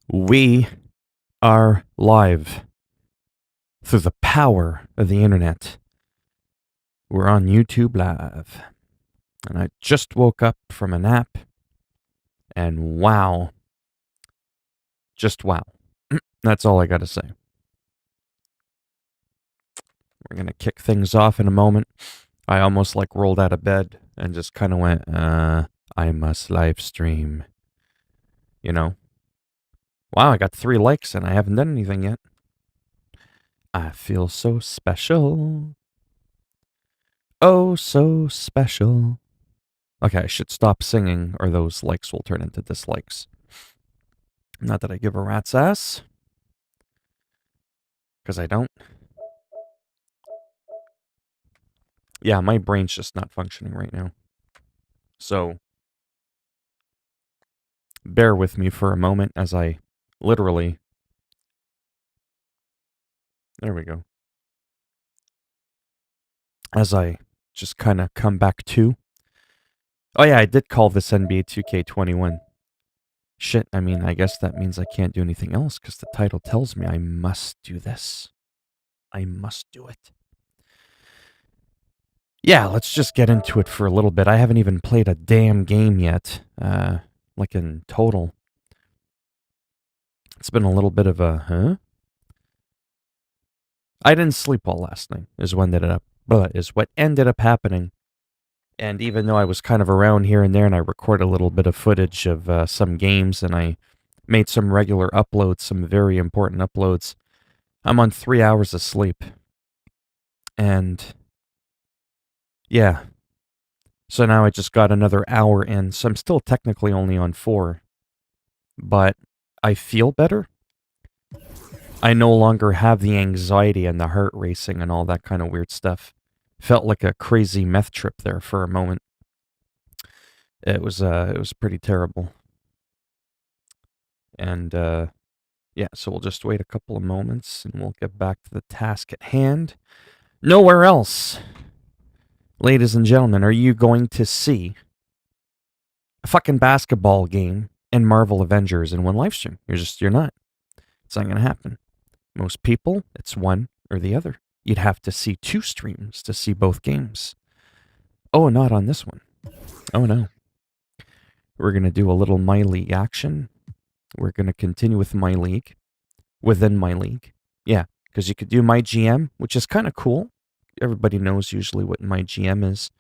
We are live through the power of the internet. We're on YouTube Live. And I just woke up from a nap. And wow. Just wow. That's all I got to say. We're going to kick things off in a moment. I almost rolled out of bed and just kind of went, I must live stream. You know? Wow, I got 3 likes and I haven't done anything yet. I feel so special. Oh, so special. Okay, I should stop singing or those likes will turn into dislikes. Not that I give a rat's ass. Because I don't. Yeah, my brain's just not functioning right now. So, bear with me for a moment as I literally... There we go. As I just kind of come back to... Oh yeah, I did call this NBA 2K21. Shit, I mean, I guess that means I can't do anything else because the title tells me I must do this. I must do it. Yeah, let's just get into it for a little bit. I haven't even played a damn game yet, in total. It's been a little bit of a, I didn't sleep well last night, is what ended up happening. And even though I was kind of around here and there and I recorded a little bit of footage of some games and I made some regular uploads, some very important uploads, I'm on 3 hours of sleep. And yeah. So now I just got another hour in, so I'm still technically only on 4. But I feel better. I no longer have the anxiety and the heart racing and all that kind of weird stuff. Felt like a crazy meth trip there for a moment. It was pretty terrible. And yeah, so we'll just wait a couple of moments and we'll get back to the task at hand. Nowhere else. Ladies and gentlemen, are you going to see a fucking basketball game and Marvel Avengers in one live stream? You're not. It's not going to happen. Most people, it's one or the other. You'd have to see 2 streams to see both games. Oh, not on this one. Oh, no. We're going to do a little My League action. We're going to continue with My League. Within My League. Yeah, because you could do My GM, which is kind of cool. Everybody knows usually what My GM is.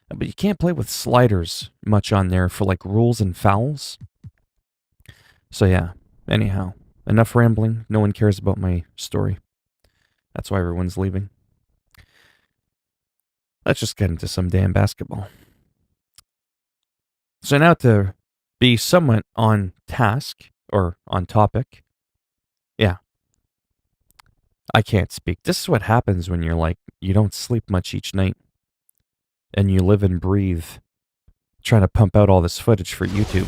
But you can't play with sliders much on there for rules and fouls. So yeah, anyhow. Enough rambling. No one cares about my story. That's why everyone's leaving. Let's just get into some damn basketball. So now to be somewhat on task, or on topic. Yeah. I can't speak. This is what happens when you're you don't sleep much each night. And you live and breathe. Trying to pump out all this footage for YouTube.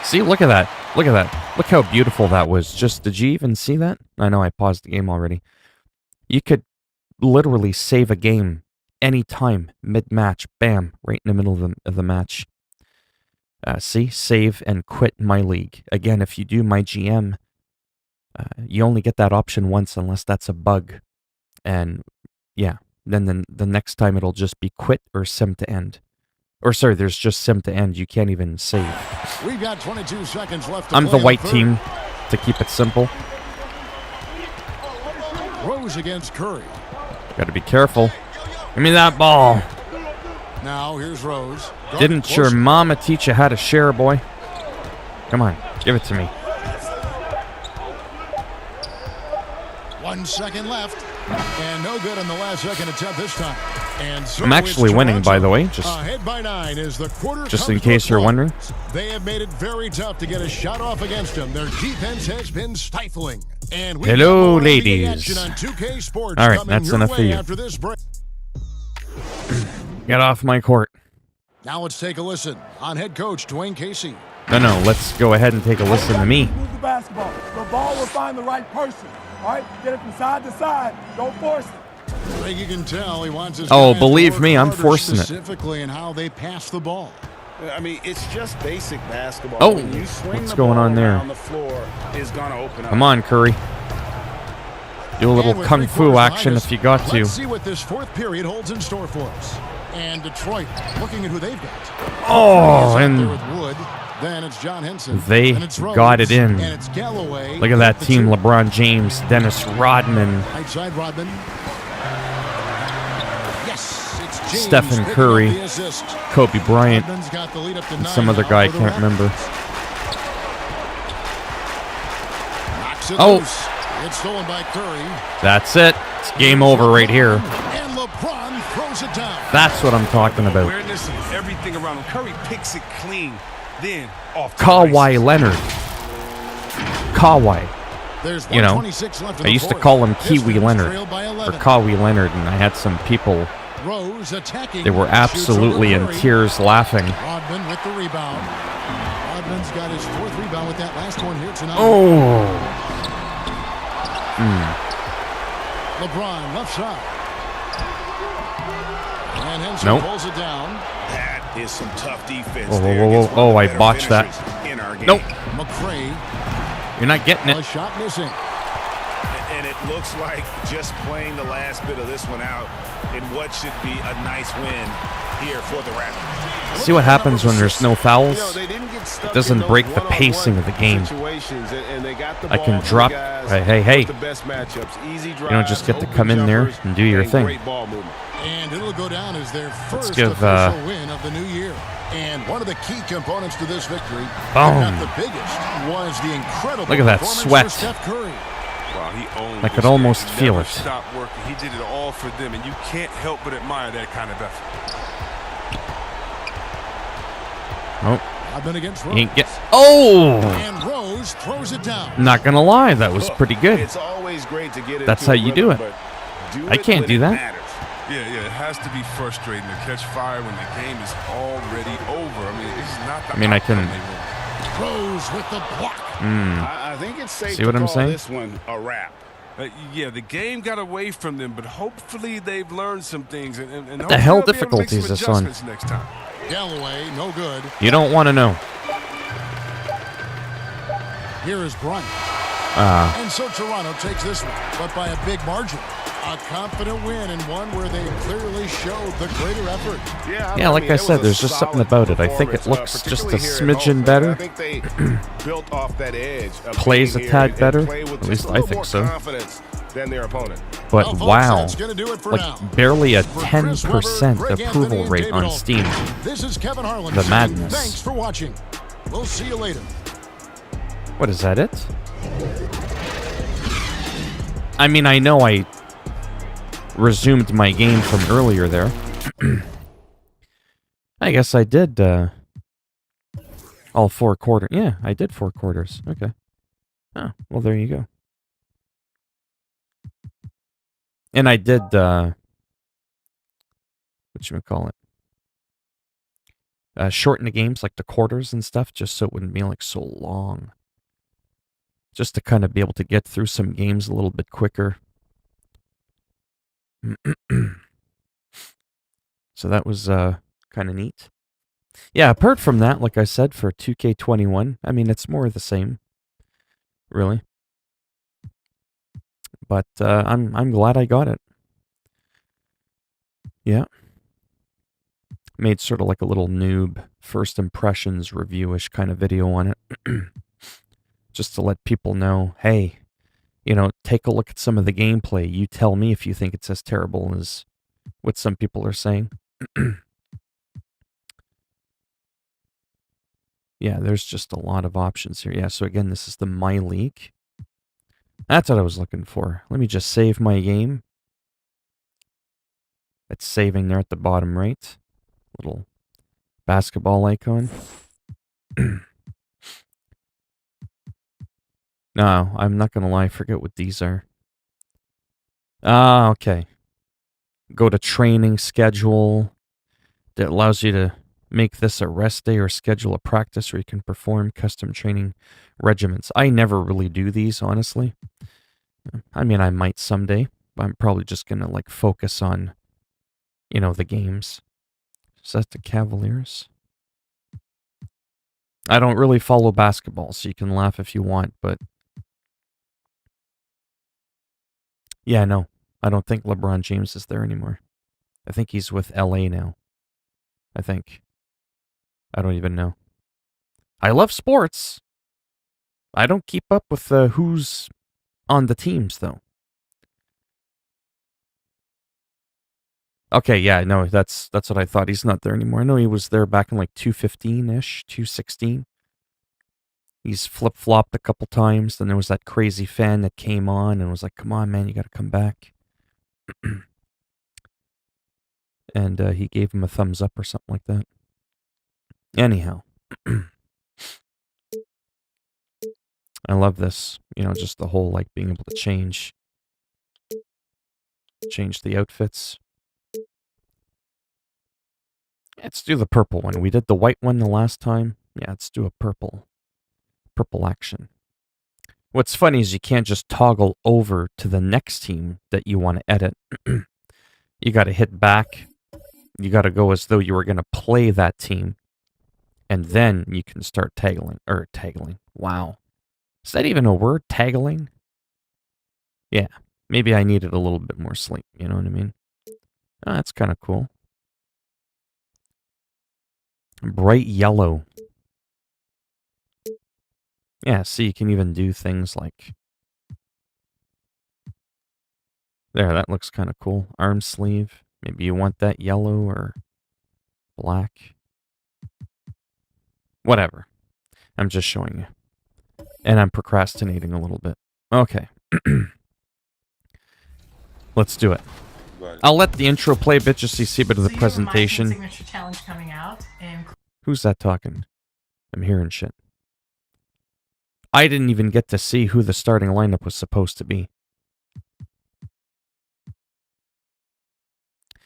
See, look at that. Look at that. Look how beautiful that was. Did you even see that? I know I paused the game already. You could literally save a game anytime, mid-match, bam, right in the middle of the match. See, save and quit My League. Again, if you do My GM, you only get that option once unless that's a bug. And yeah, then the next time it'll just be quit or sim to end. Or sorry, there's just sim to end. You can't even save. We've got 22 seconds left. I'm the white team to keep it simple. Rose against Curry. Gotta be careful. Give me that ball. Now here's Rose. Didn't your mama teach you how to share, boy? Come on, give it to me. 1 second left. And no good on the last second attempt this time. And so I'm actually winning, by the way, just ahead by 9 as the quarter in case you're wondering. They have made it very tough to get a shot off against them. Their defense has been stifling. And hello, ladies. On 2K Sports. All right, that's enough for you. After this break. Get off my court. Now let's take a listen on head coach Dwayne Casey. No, let's go ahead and take a listen to me. Move the basketball. The ball will find the right person. All right, get it from side to side. Don't force it. I think you can tell he wants his believe me, I'm forcing it. Specifically in how they pass the ball. I mean, it's just basic basketball. Oh, When you swing what's the going ball on there? around the floor is going to open up. Come on, Curry. Do a little And with kung 3 fu quarters action behind if us, you got to. Let's see what this fourth period holds in store for us. And Detroit, looking at who they've got. Oh, There and with Wood. Then it's John Henson. they and it's Rose, got it in. And it's Galloway. Look at that the team. 2. LeBron James, Dennis Rodman, Right side, Rodman. Yes, it's James Stephen picking up Curry, the assist. Kobe Bryant, Rodman's got the lead up to and 9 some other now guy I for the can't remember. Knocks it Oh. loose. It's stolen by Curry. That's it. It's game over right here. And LeBron throws it down. That's what I'm talking about. Awareness of everything around him. Curry picks it clean, then off the Kawhi races. Leonard. Kawhi. There's You know, 126 left in I the used to fourth. call him Pistons Kiwi Leonard, trail by or 11. Kawhi Leonard, and I had some people, Rose attacking. they were Shoots absolutely over in Curry. tears laughing. Rodman with the rebound. Rodman's got his 4th rebound with that last one here tonight. Oh. LeBron left side. And Henson Nope. pulls it down. That is some tough defense. Whoa, whoa, there whoa, whoa. against one of Oh, the I better botched that. finishers in our game. Nope. McCray, You're not getting a it. shot missing. And it looks like just playing the last bit of this one out in what should be a nice win here for the Raptors. See what happens when there's no fouls? You know, they didn't get stuck It doesn't in those break the one-on-one pacing of the game. situations, and they got the I ball can to the drop. guys Hey. with the best matchups. Easy You don't just drives, get to open come in there jumpers, and do your thing. Great ball movement. And it'll go down as their first give, official win of the new year. And one of the key components to this victory, if Boom. not the biggest, was the incredible Look at that performance sweat. for Steph Curry. Wow, he owned I this could game. almost He feel never it. stopped working. He did it all for them, and you can't help but admire that kind of effort. Oh, Rodman against Rose. you ain't get. Oh! And Rose throws it down. Not gonna lie, that was pretty good. It's always great to get That's into how a you do rhythm, it. but do I it can't when do it that. matters. Yeah, it has to be frustrating to catch fire when the game is already over. I mean, it's not the I mean, I outcome can- they want. Rose with the block. I think it's safe See to what I'm call saying? this one a wrap. Yeah, the game got away from them, but hopefully they've learned some things. And What the hell hopefully they'll be able to make difficulty is some this on? adjustments next time. Galloway, no good. You don't want to know. Here is Bryant. And so Toronto takes this one, but by a big margin. A confident win and one where they clearly showed the greater effort. Yeah, like I said, there's just something about it. I think it looks just a smidgen better. I think they built off that edge. Of Plays being a here tad and better. play with At least just a I little think more so. confidence than their opponent. But Well, folks, wow, that's gonna do it for like now. barely a For Chris 10% Webber, Greg approval Anthony, and rate David on Aldridge. Steam. This is Kevin Harlan. The saying madness. Thanks for watching. We'll see you later. What, is that it? I mean, I know I resumed my game from earlier there. I guess I did all 4 quarters. Yeah, I did 4 quarters. Okay. Oh, well, there you go. And I did, whatchamacallit? Shorten the games, like the quarters and stuff, just so it wouldn't be like so long. Just to kind of be able to get through some games a little bit quicker. So that was kind of neat. Yeah, apart from that, like I said, for 2K21, I mean, it's more of the same, really. But I'm glad I got it. Yeah. Made sort of like a little noob first impressions review-ish kind of video on it. Just to let people know, hey, you know, take a look at some of the gameplay. You tell me if you think it's as terrible as what some people are saying. Yeah, there's just a lot of options here. Yeah, so again, this is the My League. That's what I was looking for. Let me just save my game. It's saving there at the bottom right. Little basketball icon. No, I'm not going to lie. I forget what these are. Ah, okay. Go to training schedule. That allows you to make this a rest day or schedule a practice where you can perform custom training regimens. I never really do these, honestly. I mean, I might someday, but I'm probably just going to like focus on, you know, the games. Is that the Cavaliers? I don't really follow basketball, so you can laugh if you want, but yeah, no. I don't think LeBron James is there anymore. I think he's with LA now. I think. I don't even know. I love sports. I don't keep up with who's on the teams, though. Okay, yeah, no, that's what I thought. He's not there anymore. I know he was there back in like 215-ish, 216. He's flip-flopped a couple times. Then there was that crazy fan that came on and was like, come on, man, you got to come back. And he gave him a thumbs up or something like that. Anyhow. I love this. You know, just the whole, like, being able to change the outfits. Let's do the purple one. We did the white one the last time. Yeah, let's do a purple action. What's funny is you can't just toggle over to the next team that you want to edit. You got to hit back. You got to go as though you were going to play that team. And then you can start tagging. Wow. Is that even a word, tagging? Yeah. Maybe I needed a little bit more sleep. You know what I mean? Oh, that's kind of cool. Bright yellow. Yeah, see, you can even do things like... There, that looks kind of cool. Arm sleeve. Maybe you want that yellow or black. Whatever. I'm just showing you. And I'm procrastinating a little bit. Okay. Let's do it. I'll let the intro play a bit just so you see a bit of the presentation. Signature challenge coming out, and Who's that talking? I'm hearing shit. I didn't even get to see who the starting lineup was supposed to be.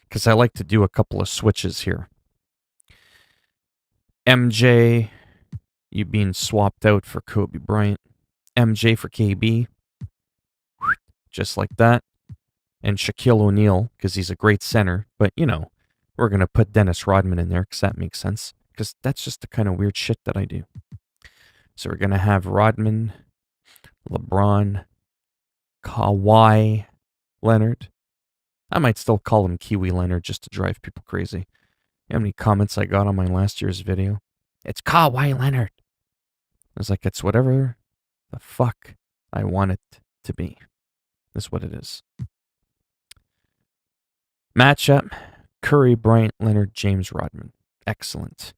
Because I like to do a couple of switches here. MJ, you being swapped out for Kobe Bryant. MJ for KB. Just like that. And Shaquille O'Neal, because he's a great center. But, you know, we're going to put Dennis Rodman in there, because that makes sense. Because that's just the kind of weird shit that I do. So we're going to have Rodman, LeBron, Kawhi Leonard. I might still call him Kiwi Leonard just to drive people crazy. You know how many comments I got on my last year's video? It's Kawhi Leonard. I was like, it's whatever the fuck I want it to be. That's what it is. Matchup, Curry, Bryant, Leonard, James, Rodman. Excellent.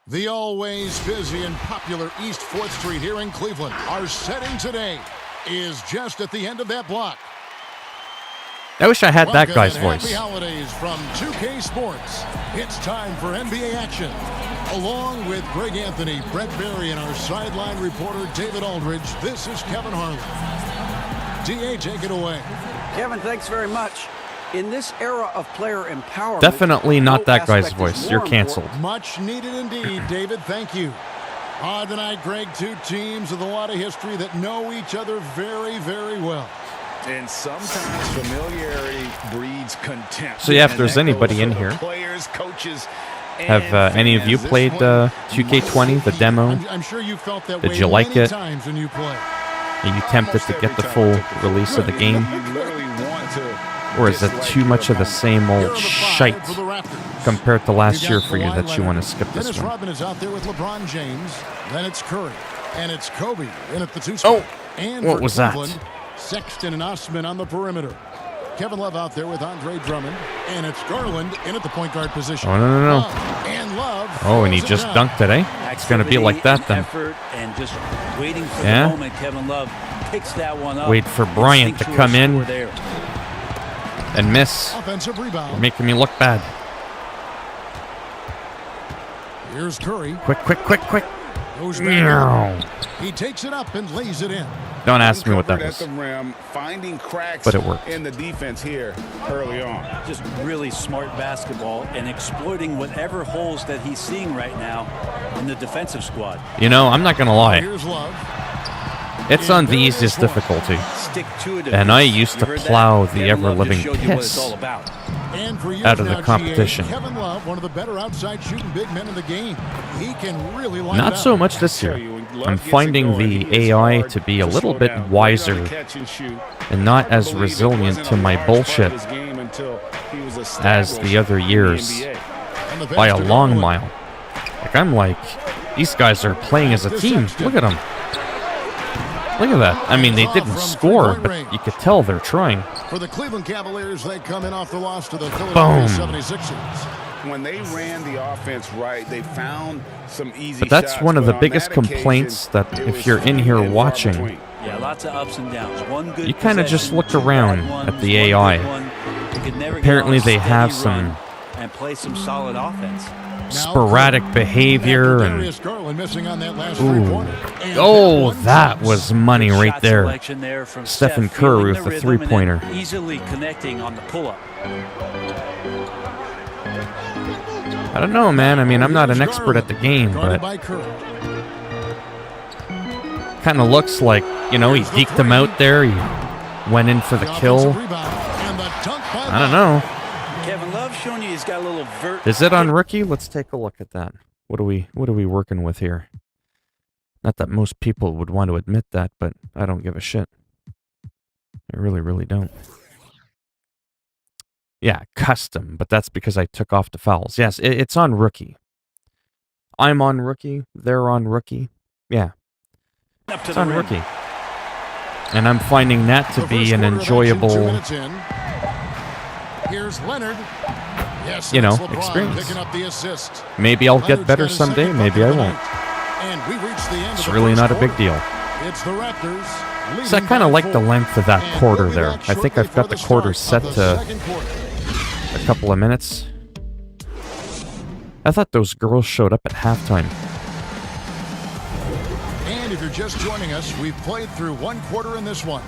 The always busy and popular East 4th Street here in Cleveland. Our setting today is just at the end of that block. I wish I had that guy's and voice. Happy holidays from 2K Sports. It's time for NBA action. Along with Greg Anthony, Brett Berry, and our sideline reporter David Aldridge, this is Kevin Harlan. DA, take it away. Kevin, thanks very much. In this era of player empowerment... Definitely not that guy's voice. You're canceled. Much needed indeed, David. Thank you. Tonight, Greg, two teams with a lot of history that know each other very, very well. And sometimes familiarity breeds contempt. So yeah, if there's anybody in here, players, coaches, have any of you played 2K20, the demo? I'm sure you felt that Did way you like many it? times when you play. Are you tempted to get the full release of the game? Or is it too much of the same old shite compared to last year for you that you want to skip this Dennis one? Rodman is out there with LeBron James. Then it's Curry. And it's Kobe in at the 2 spot. And what for was that? Cleveland, Sexton and Osman on the perimeter. Kevin Love out there with Andre Drummond. And it's Garland in at the point guard position. Oh, no. And Love. Oh, and he just dunked it, eh? It's going to be like that then. And just waiting for the moment. Kevin Love picks that one up. Wait for Bryant to come in and miss. Offensive rebound. You're making me look bad. Here's Curry. Quick. Goes back. He takes it up and lays it in. Don't ask me what that was. At the rim, finding cracks But it worked. in the defense here early on. Just really smart basketball and exploiting whatever holes that he's seeing right now in the defensive squad. You know, I'm not going to lie. Here's Love. It's on the easiest difficulty. Stick to it. And I used to You heard that? plow the Kevin Love ever-living just showed you what it's piss all about. And for years out of the now, competition. GA, Kevin Love, one of the better outside shooting big men in the game. He can really line Not it so up. much this year. I'm finding the AI to be a little bit wiser and not as resilient to my bullshit as the other years by a long mile. Like, I'm like, these guys are playing as a team. Look at them. Look at that. I mean, they didn't score, but you could tell they're trying. For the Cleveland Cavaliers, they come in off the loss to the Philadelphia 76ers. When they ran the offense right, they found some easy But that's shots, one of the but on biggest that complaints occasion, that it if was you're in few here and far watching, between. Yeah, lots of ups and downs. One good you kind of just possession, look two around bad ones, at the one good AI. one. They could never get Apparently on a they have steady some run and play some solid offense. sporadic behavior and Darius Garland missing on that last ooh. three-pointer. And Oh, that one that misses. was money Good right shot there. selection there from Stephen Steph, Curry feeling with the rhythm and then three-pointer. easily connecting on the pull-up. I don't know, man. I mean, I'm not an expert at the game, Guarded but by Curry. kind of looks like, you know, he deked him out there. He went in for the kill. Offensive rebound, and the dunk by I don't know. Kevin Love showing you he's got a little vert. Is it on rookie? Let's take a look at that. What are we working with here? Not that most people would want to admit that, but I don't give a shit. I really, really don't. Yeah, custom, but that's because I took off the fouls. Yes, it's on rookie. I'm on rookie. They're on rookie. Yeah, Up to it's the on rim. rookie. And I'm finding that to The be first an quarter of action, 2 enjoyable, minutes in. Here's Leonard. Yes, you know, that's LeBron experience. picking up the assist. Maybe I'll get Leonard's better got his someday, second maybe bucket I of the won't. night. And we reached the end It's of the really first not a big quarter. deal. It's the Raptors. So I kind of like the length of that And quarter we'll be there. back I think shortly I've got for the the quarter start set of the to second quarter. a couple of minutes. I thought those girls showed up at halftime. And if you're just joining us, we've played through one quarter in this one.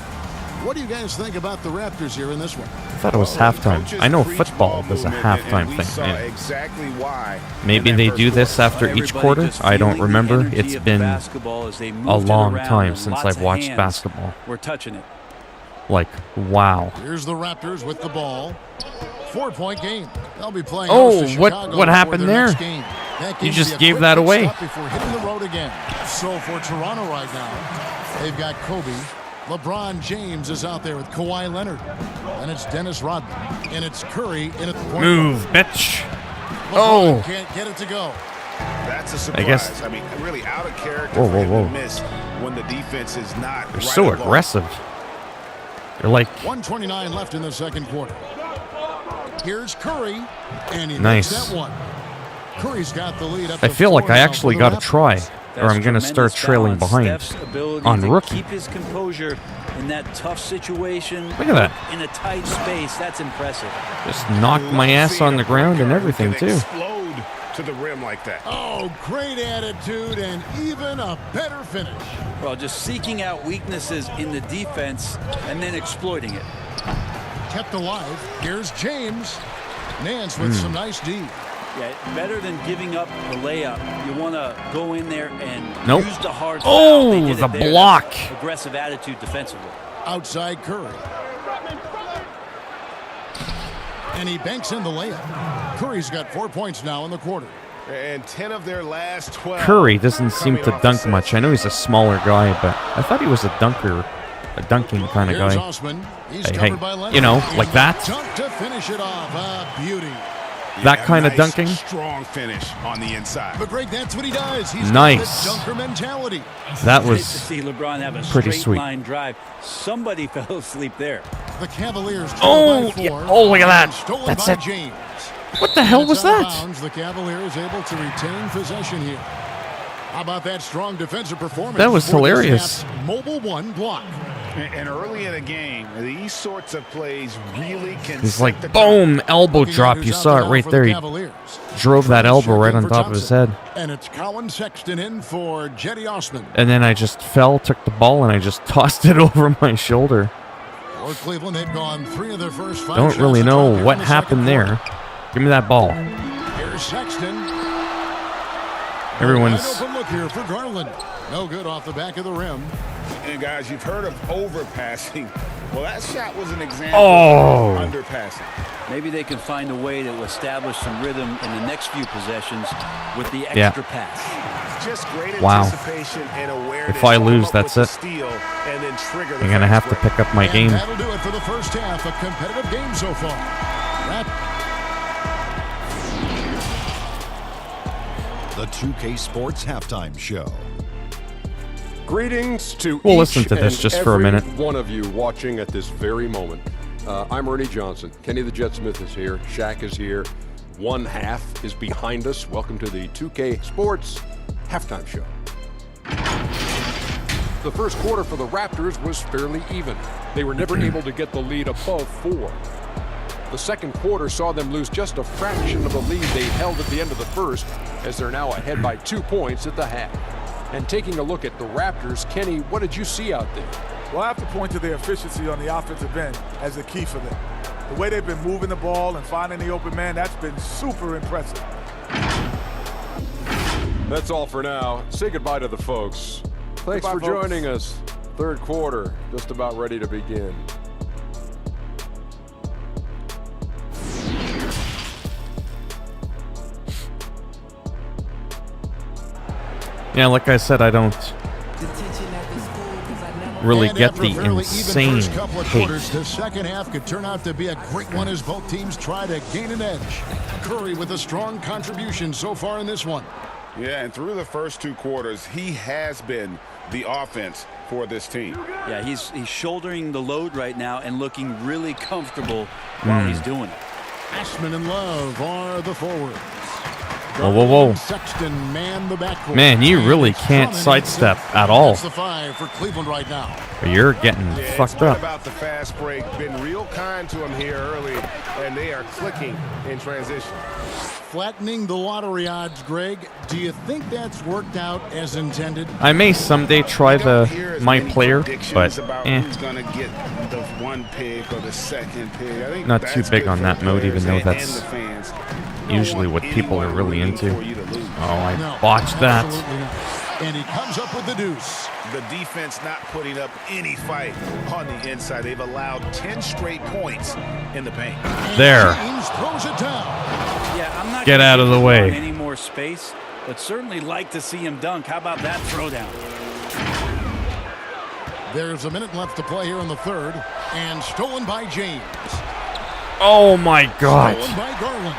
What do you guys think about the Raptors here in this one? I thought it was halftime. I know football does a halftime thing. Saw Yeah. exactly why. Maybe they do this after each Everybody quarter. just I don't feeling the remember. energy It's of been basketball as they a moved it long around time and since lots I've of watched hands basketball. We're touching it. Like, wow. Here's the Raptors with the ball. 4-point game. They'll be playing Oh, host to what Chicago happened before their next there? game. That You game just will be a gave quick that pit away. stop before hitting the road again. So for Toronto right now, they've got Kobe. LeBron James is out there with Kawhi Leonard. And it's Dennis Rodman. And it's Curry in at the point. Move, bitch. LeBron Oh. can't get it to go. That's a surprise. I guess. I mean, really out of character Whoa, for him whoa, to whoa. miss when the defense is not They're right so along. aggressive. They're like, 1:29 left in the second quarter. Here's Curry. And he Nice. makes that one. Curry's got the lead up I to feel like 4 I now actually for the got to Raptors. try, or That's I'm going to start tremendous trailing balance. behind Steph's ability on to rookie. keep his composure in that tough situation. Look at that. In a tight space, that's impressive. Just knocked my ass on the ground and everything, Can too. explode to the rim like that. Oh, great attitude and even a better finish. Well, just seeking out weaknesses in the defense and then exploiting it. Kept alive. Here's James. Nance with some nice D. Yeah, better than giving up the layup. You want to go in there and Nope. use the hard Oh, foul. They did the it there. block. That's aggressive attitude defensively. Outside Curry. And he banks in the layup. Curry's got 4 points now in the quarter. And 10 of their last 12. Curry doesn't seem coming to off dunk assists. much. I know he's a smaller guy, but I thought he was a dunker, a dunking kind of Here's guy. Osman. He's Hey, covered hey, by Leonard. you know, And like the that. Dunk to finish it off. Beauty. That kind of nice, dunking. Strong finish on the inside. But Greg, that's what he does. He's Nice. got the dunker mentality. That Nice to was see LeBron have a pretty straight sweet. line drive. Somebody fell asleep there. The Cavaliers. Oh, trail by yeah. 4, Oh, look at that. and stolen That's by it. James. What the hell And was it's out of that? bounds. The Cavaliers able to retain possession here. How about that strong defensive performance? That was for this hilarious. Caps Mobile 1 block. And early in a game, these sorts of plays really can. He's set like, the boom, elbow Looking at drop. who's You out saw there it now right for there. the He Cavaliers. drove that elbow right on For top of his Thompson. head. And it's Colin Sexton in for Jetty Osman. And then I just fell, took the ball, and I just tossed it over my shoulder. For Cleveland, they've gone 3 of their first 5 Don't shots really on know target what in the happened second there. Give me that ball. quarter. Here's Sexton. Everyone's... Wide open look here for Garland. No good off the back of the rim. And guys, you've heard of overpassing. Well, that shot was an example Oh. of underpassing. Maybe they can find a way to establish some rhythm in the next few possessions with the extra pass. Just great Wow. anticipation and awareness. If I lose, Come up that's with it. the steal and then trigger the I'm going to have to fast break. pick up my And game. that'll do it for the first half. A competitive game so far. The 2K Sports Halftime Show. Greetings to We'll each listen to this and just for a minute. every one of you watching at this very moment. I'm Ernie Johnson. Kenny the Jet Smith is here. Shaq is here. One half is behind us. Welcome to the 2K Sports Halftime Show. The first quarter for the Raptors was fairly even. They were never able to get the lead above 4. The second quarter saw them lose just a fraction of the lead they held at the end of the first, as they're now ahead by 2 points at the half. And taking a look at the Raptors, Kenny, what did you see out there? Well, I have to point to their efficiency on the offensive end as the key for them. The way they've been moving the ball and finding the open man, that's been super impressive. That's all for now. Say goodbye to the folks. Thanks Goodbye, for folks. joining us. Third quarter, just about ready to begin. Yeah, like I said, I don't really And get after the a fairly even insane first couple of hate. quarters, the second half could turn out to be a great one as both teams try to gain an edge. Curry with a strong contribution so far in this one. Yeah, and through the first 2 quarters, he has been the offense for this team. Yeah, he's shouldering the load right now and looking really comfortable while he's doing it. Ashman and Love are the forwards. Whoa, whoa, whoa. Sexton man the backcourt. Man, you really can't sidestep at all. That's the 5 for Cleveland right now. You're getting Yeah, fucked it's not up. about the fast break. Been real kind to him here early, and they are clicking in transition. Flattening the lottery odds, Greg. Do you think that's worked out as intended? I may someday try You don't hear the as my many player, predictions but about who's gonna get the 1 pick or the 2nd pick. I think Not too that's big good on for that the mode, even players though and that's the fans. usually Don't what want people are anyone really rooting into. for you to lose. Oh, I No, botched that. absolutely not. And he comes up with the deuce. The defense not putting up any fight on the inside. They've allowed 10 straight points in the paint. There. James throws it down. Yeah, I'm not Get gonna out of give the LeBron way. any more space, but certainly like to see him dunk. How about that throwdown? There's a minute left to play here in the third. And stolen by James. Oh my god. Stolen by Garland.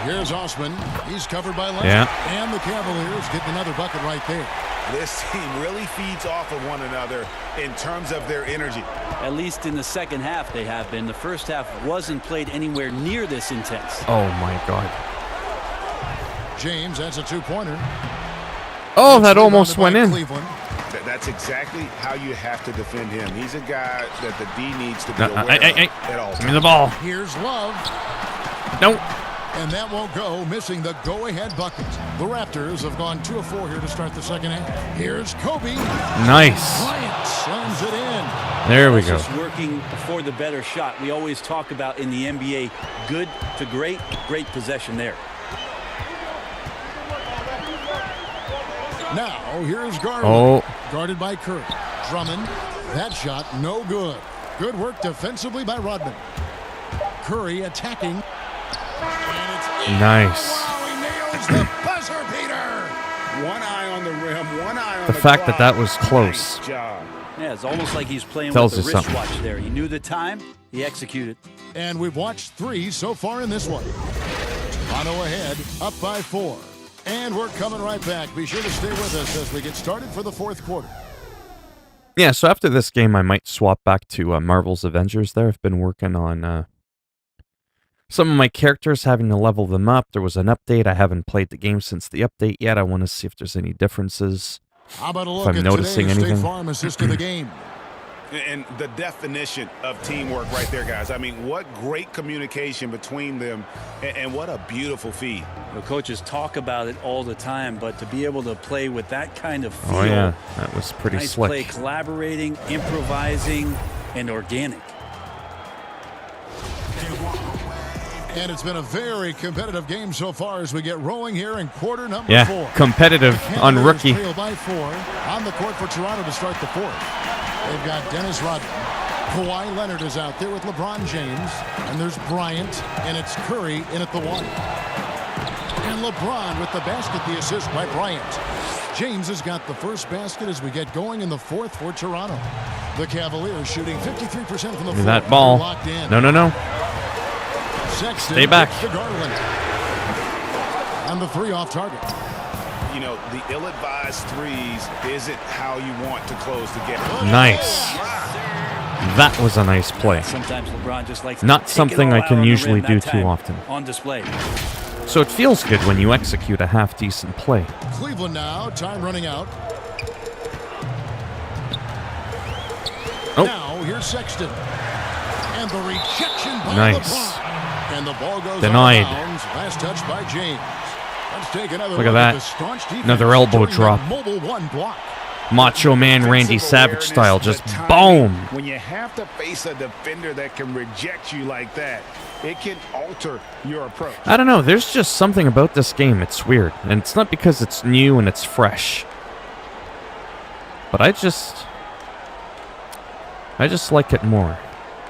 Here's Osman. He's covered by Leonard. Yeah. And the Cavaliers getting another bucket right there. This team really feeds off of one another in terms of their energy. At least in the second half they have been. The first half wasn't played anywhere near this intense. Oh my god. James, that's a 2-pointer. Oh, that It's almost went rebounded in. by Cleveland. That's exactly how you have to defend him. He's a guy that the D needs to be No, aware hey, of at all Give me the times. ball. Here's Love. No. And that won't go, missing the go-ahead bucket. The Raptors have gone 2 of 4 here to start the second half. Here's Kobe. Nice. Bryant slams it in. There we go. Just working for the better shot. We always talk about in the NBA, good to great, great possession there. Now, here's Garland. Oh. Guarded by Curry. Drummond. That shot, no good. Good work defensively by Rodman. Curry attacking. And it's in. Nice. Wow, he nails the buzzer beater. One eye on the rim, one eye on The the fact clock. that was close. Nice job. Yeah, it's almost like he's playing Tells with a you something. wristwatch there. He knew the time, he executed. And we've watched 3 so far in this one. Toronto ahead, up by 4. And we're coming right back. Be sure to stay with us as we get started for the fourth quarter. Yeah, so after this game, I might swap back to Marvel's Avengers there. I've been working on some of my characters, having to level them up. There was an update. I haven't played the game since the update yet. I want to see if there's any differences. How about a If look I'm at noticing today's anything. State Farm assist to the game? And the definition of teamwork right there, guys. I mean, what great communication between them, and what a beautiful feed. The coaches talk about it all the time, but to be able to play with that kind of feel, Oh yeah, that was pretty nice slick. play, collaborating, improvising, and organic. And it's been a very competitive game so far as we get rolling here in quarter number 4. Yeah, competitive on rookie. Trail by 4 on the court for Toronto to start the 4th. They've got Dennis Rodman. Kawhi Leonard is out there with LeBron James. And there's Bryant, and it's Curry in at the 1. And LeBron with the basket, the assist by Bryant. James has got the first basket as we get going in the 4th for Toronto. The Cavaliers shooting 53% from the floor. That ball. No. Sexton Stay back. to Garland. And the 3 off target. You know, the ill-advised threes isn't how you want to close the game. Nice. That was a nice play. Sometimes LeBron just likes Not something I can usually do too often. On display. So it feels good when you execute a half-decent play. Cleveland now, time running out. Oh. Now here's Sexton. And the rejection by Nice. LeBron. And the ball goes Denied. out of bounds. Last touch by James. Let's take another Look at look that. the staunch defense Another elbow during the drop. Mobile 1 block. Macho Man Randy Defensive Savage awareness, style, the just timing. boom. When you have to face a defender that can reject you like that, it can alter your approach. I don't know, there's just something about this game, it's weird. And it's not because it's new and it's fresh. But I just like it more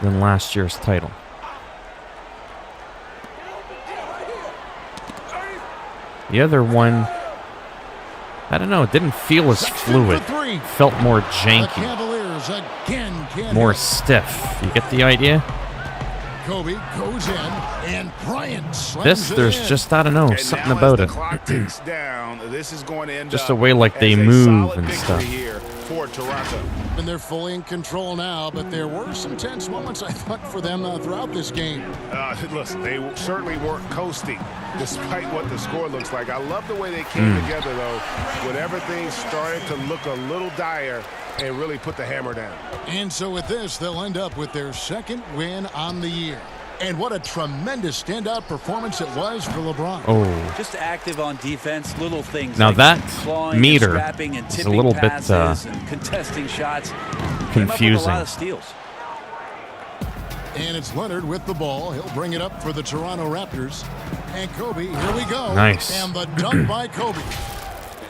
than last year's title. The other one, I don't know, it didn't feel as fluid. It felt more The janky, Cavaliers again can more stiff. You get the idea? Kobe goes in, and Bryant slams This, it there's in. just, I don't know, And something now about as it. the clock ticks down, this is going to end Just up the way, like, they as a move solid and victory stuff. here for Toronto. And they're fully in control now, but there were some tense moments, I thought, for them throughout this game. Listen, they certainly weren't coasting, despite what the score looks like. I love the way they came together, though, when everything started to look a little dire and really put the hammer down. And so with this, they'll end up with their 2nd win on the year. And what a tremendous standout performance it was for LeBron. Oh, Just active on defense, little things. Now like that clawing meter and scrapping and is a tipping little bit, passes and contesting shots. Came up with confusing. a lot of steals. And it's Leonard with the ball. He'll bring it up for the Toronto Raptors. And Kobe, here we go. Nice. And the dunk by Kobe.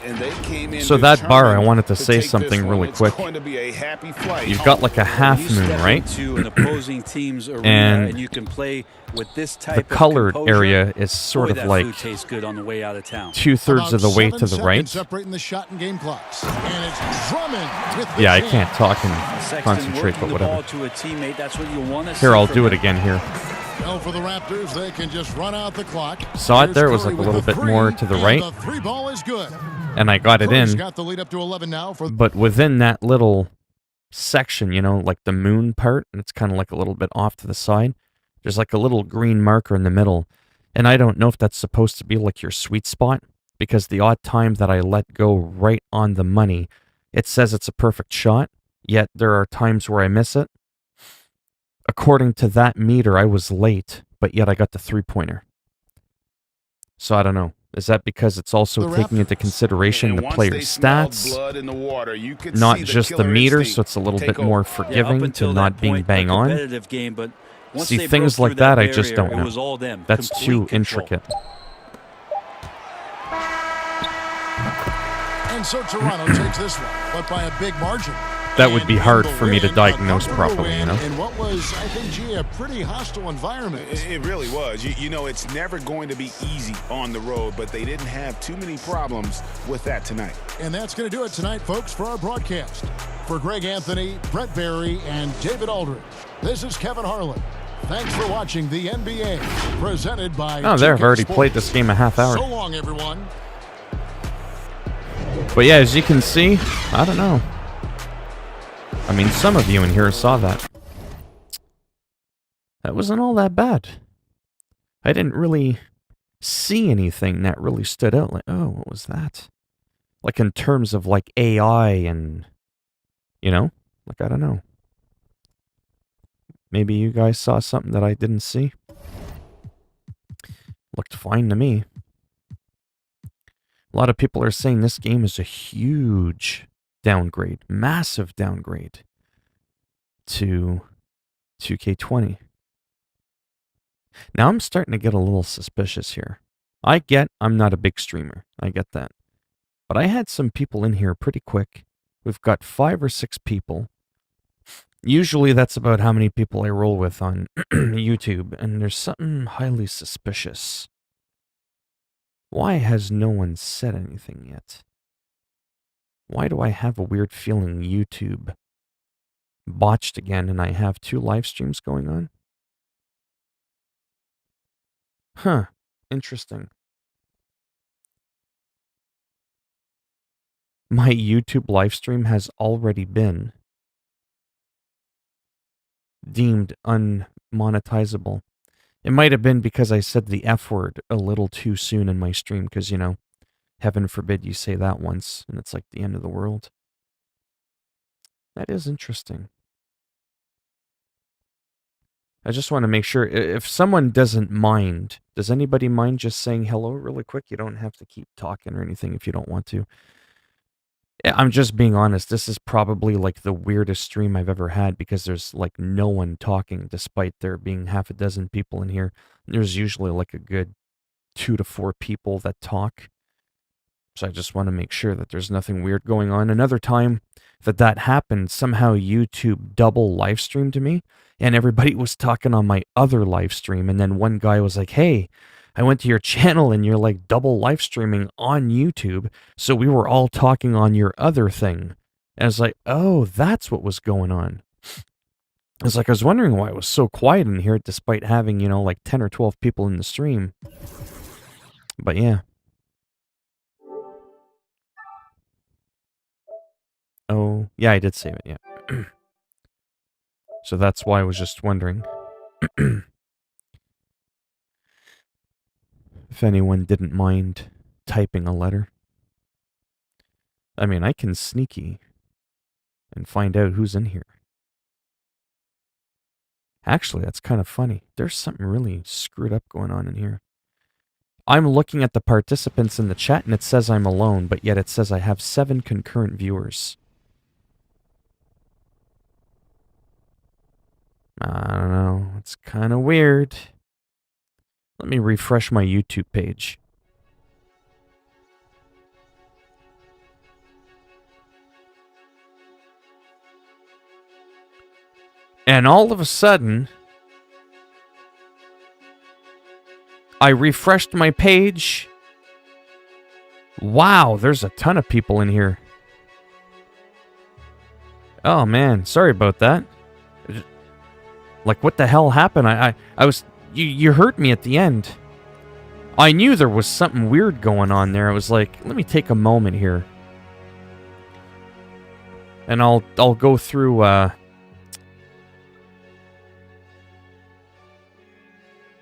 And they came in So that bar, I determined wanted to to say take this something one. really It's quick. going to be a happy flight. You've got like a half You moon, step right? into an opposing team's arena And you can play with this type The of colored composure. area is sort Boy, of that like food tastes good on the way out of town. 2/3 of the way to the About 7 right. seconds separating the shot and game clocks. And it's Drummond with the Yeah, I jam. can't talk and Sexton concentrate, working but the whatever. ball to a teammate. That's what you want to see. Here, I'll from do it him. again here. Well, for the Raptors, they can just run out the clock. Saw it Here's there, it was Curry like a with little the bit three, more to the and right. The 3 ball is good. And I got it Curry's in, got the lead up to 11 now for but within that little section, you know, like the moon part, and it's kind of like a little bit off to the side, there's like a little green marker in the middle. And I don't know if that's supposed to be like your sweet spot, because the odd time that I let go right on the money, it says it's a perfect shot, yet there are times where I miss it. According to that meter, I was late, but yet I got the 3-pointer. So I don't know. Is that because it's also The taking into Raptors. consideration And the once player's they smelled stats, blood in the water, you could not see just the killer meter, instinct so it's a little take bit more over. Yeah, up forgiving until to that not being point, bang a on. competitive game, but once See, they things broke like through that, I just barrier, don't know. It was all them. That's Complete too control. intricate. And so Toronto takes this one, but by a big margin. That would And be in hard the for me to win, a diagnose comfortable properly, you win know? In what was, I think, gee, a pretty hostile environment. It really was. You know, it's never going to be easy on the road, but they didn't have too many problems with that tonight. And that's going to do it tonight, folks, for our broadcast. For Greg Anthony, Brett Barry, and David Aldridge, this is Kevin Harlan. Thanks for watching the NBA, presented by Oh, there, I've 2K already Sports. played this game a half hour. So long, everyone. But yeah, as you can see, I don't know. I mean, some of you in here saw that. That wasn't all that bad. I didn't really see anything that really stood out. Like, oh, what was that? Like in terms of like AI and, you know, like, I don't know. Maybe you guys saw something that I didn't see. Looked fine to me. A lot of people are saying this game is a huge downgrade, massive downgrade to 2K20. Now I'm starting to get a little suspicious here. I'm not a big streamer. I get that. But I had some people in here pretty quick. We've got 5 or 6 people. Usually that's about how many people I roll with on YouTube, and there's something highly suspicious. Why has no one said anything yet? Why do I have a weird feeling YouTube botched again and I have 2 live streams going on? Huh, interesting. My YouTube live stream has already been deemed unmonetizable. It might have been because I said the F word a little too soon in my stream, because, you know, heaven forbid you say that once, and it's like the end of the world. That is interesting. I just want to make sure, if someone doesn't mind, does anybody mind just saying hello really quick? You don't have to keep talking or anything if you don't want to. I'm just being honest, this is probably like the weirdest stream I've ever had, because there's like no one talking despite there being half a dozen people in here. There's usually like a good 2 to 4 people that talk. So I just want to make sure that there's nothing weird going on. Another time that happened, somehow YouTube double live streamed me, and everybody was talking on my other live stream, and then one guy was like, "Hey, I went to your channel and you're like double live streaming on YouTube, so we were all talking on your other thing." And I was like, "Oh, that's what was going on." I was wondering why it was so quiet in here despite having, you know, like 10 or 12 people in the stream. But yeah. Oh, yeah, I did save it, yeah. So that's why I was just wondering if anyone didn't mind typing a letter. I mean, I can sneaky and find out who's in here. Actually, that's kind of funny. There's something really screwed up going on in here. I'm looking at the participants in the chat and it says I'm alone, but yet it says I have 7 concurrent viewers. I don't know. It's kind of weird. Let me refresh my YouTube page. And all of a sudden, I refreshed my page. Wow, there's a ton of people in here. Oh man, sorry about that. Like, what the hell happened? I was... You hurt me at the end. I knew there was something weird going on there. I was like, let me take a moment here. And I'll go through,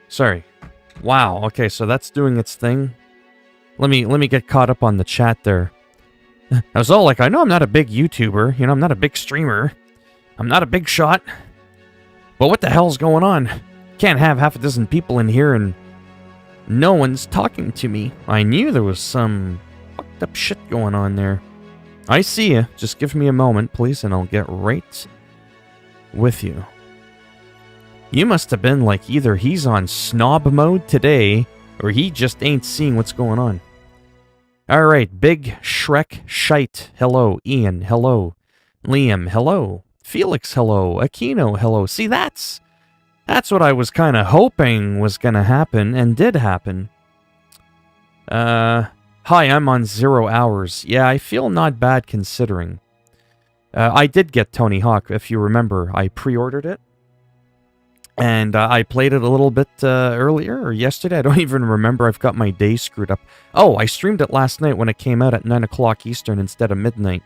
Sorry. Wow, okay, so that's doing its thing. Let me get caught up on the chat there. I was all like, I know I'm not a big YouTuber. You know, I'm not a big streamer. I'm not a big shot. But what the hell's going on? Can't have half a dozen people in here and no one's talking to me. I knew there was some fucked up shit going on there. I see you. Just give me a moment, please, and I'll get right with you. You must have been like, either he's on snob mode today, or he just ain't seeing what's going on. Alright, Big Shrek Shite, hello. Ian, hello. Liam, hello. Felix, hello. Aquino, hello. See, that's what I was kind of hoping was going to happen, and did happen. Hi, I'm on 0 hours. Yeah, I feel not bad considering. I did get Tony Hawk, if you remember. I pre-ordered it. And I played it a little bit earlier, or yesterday. I don't even remember. I've got my day screwed up. Oh, I streamed it last night when it came out at 9 o'clock Eastern instead of midnight.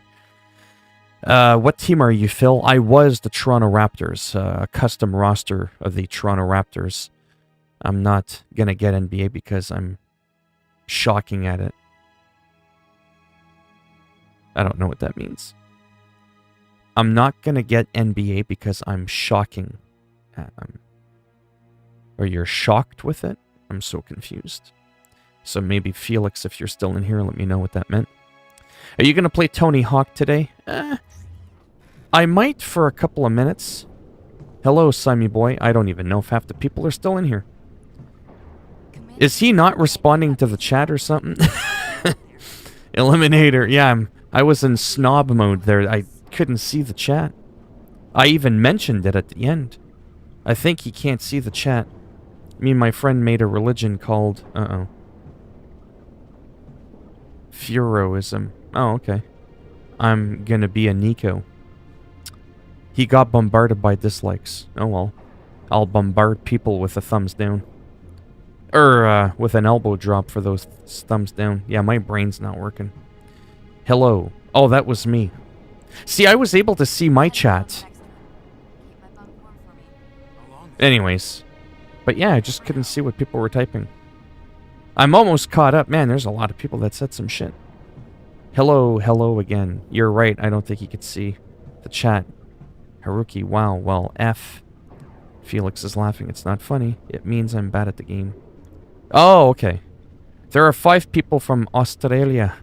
What team are you, Phil? I was the Toronto Raptors, a custom roster of the Toronto Raptors. I'm not going to get NBA because I'm shocking at it. I don't know what that means. I'm not going to get NBA because I'm shocking. Or you're shocked with it? I'm so confused. So maybe Felix, if you're still in here, let me know what that meant. Are you going to play Tony Hawk today? I might for a couple of minutes. Hello, Simey boy. I don't even know if half the people are still in here. Is he not responding to the chat or something? Eliminator. Yeah, I was in snob mode there. I couldn't see the chat. I even mentioned it at the end. I think he can't see the chat. Me and my friend made a religion called... Furoism. Oh, okay. I'm gonna be a Nico. He got bombarded by dislikes. Oh well. I'll bombard people with a thumbs down. With an elbow drop for those thumbs down. Yeah, my brain's not working. Hello. Oh, that was me. See, I was able to see my chat. Anyways. But yeah, I just couldn't see what people were typing. I'm almost caught up. Man, there's a lot of people that said some shit. Hello, hello again. You're right, I don't think you could see the chat. Haruki, wow, well, F. Felix is laughing. It's not funny. It means I'm bad at the game. Oh, okay. There are 5 people from Australia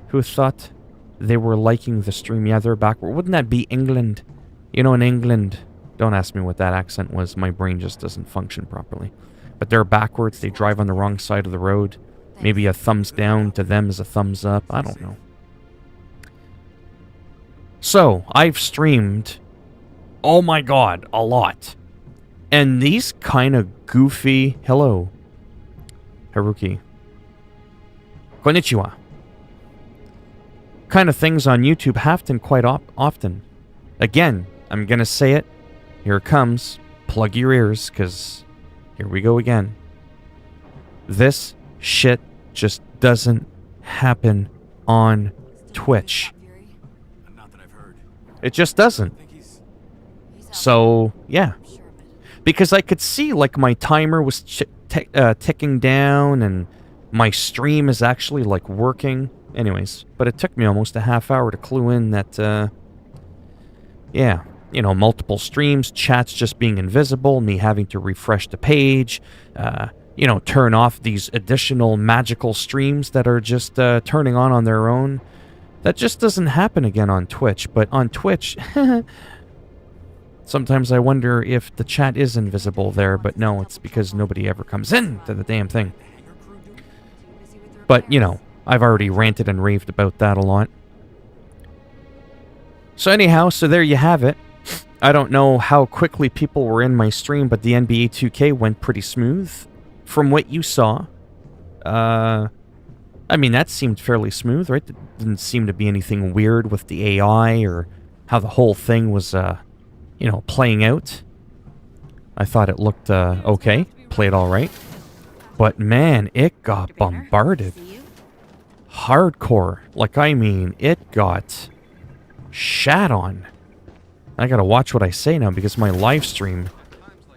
who thought they were liking the stream. Yeah, they're backward. Wouldn't that be England? You know, in England... Don't ask me what that accent was. My brain just doesn't function properly. But they're backwards. They drive on the wrong side of the road. Maybe a thumbs down to them is a thumbs up. I don't know. So, I've streamed... Oh my god, a lot. And these kind of goofy... Hello. Haruki. Konnichiwa. Kind of things on YouTube happen quite often. Again, I'm gonna say it. Here it comes. Plug your ears, because here we go again. This shit just doesn't happen on Twitch. It just doesn't. So, yeah. Because I could see, like, my timer was ticking down, and my stream is actually, like, working. Anyways, but it took me almost a half hour to clue in that, yeah. You know, multiple streams, chats just being invisible, me having to refresh the page, you know, turn off these additional magical streams that are just turning on their own. That just doesn't happen again on Twitch. But on Twitch, sometimes I wonder if the chat is invisible there, but no, it's because nobody ever comes in to the damn thing. But, you know, I've already ranted and raved about that a lot. So anyhow, so there you have it. I don't know how quickly people were in my stream, but the NBA 2K went pretty smooth. From what you saw. I mean, that seemed fairly smooth, right? There didn't seem to be anything weird with the AI or how the whole thing was, you know, playing out. I thought it looked, okay. Played alright. But man, it got bombarded. Hardcore. Like, I mean, it got shat on. I gotta watch what I say now because my live stream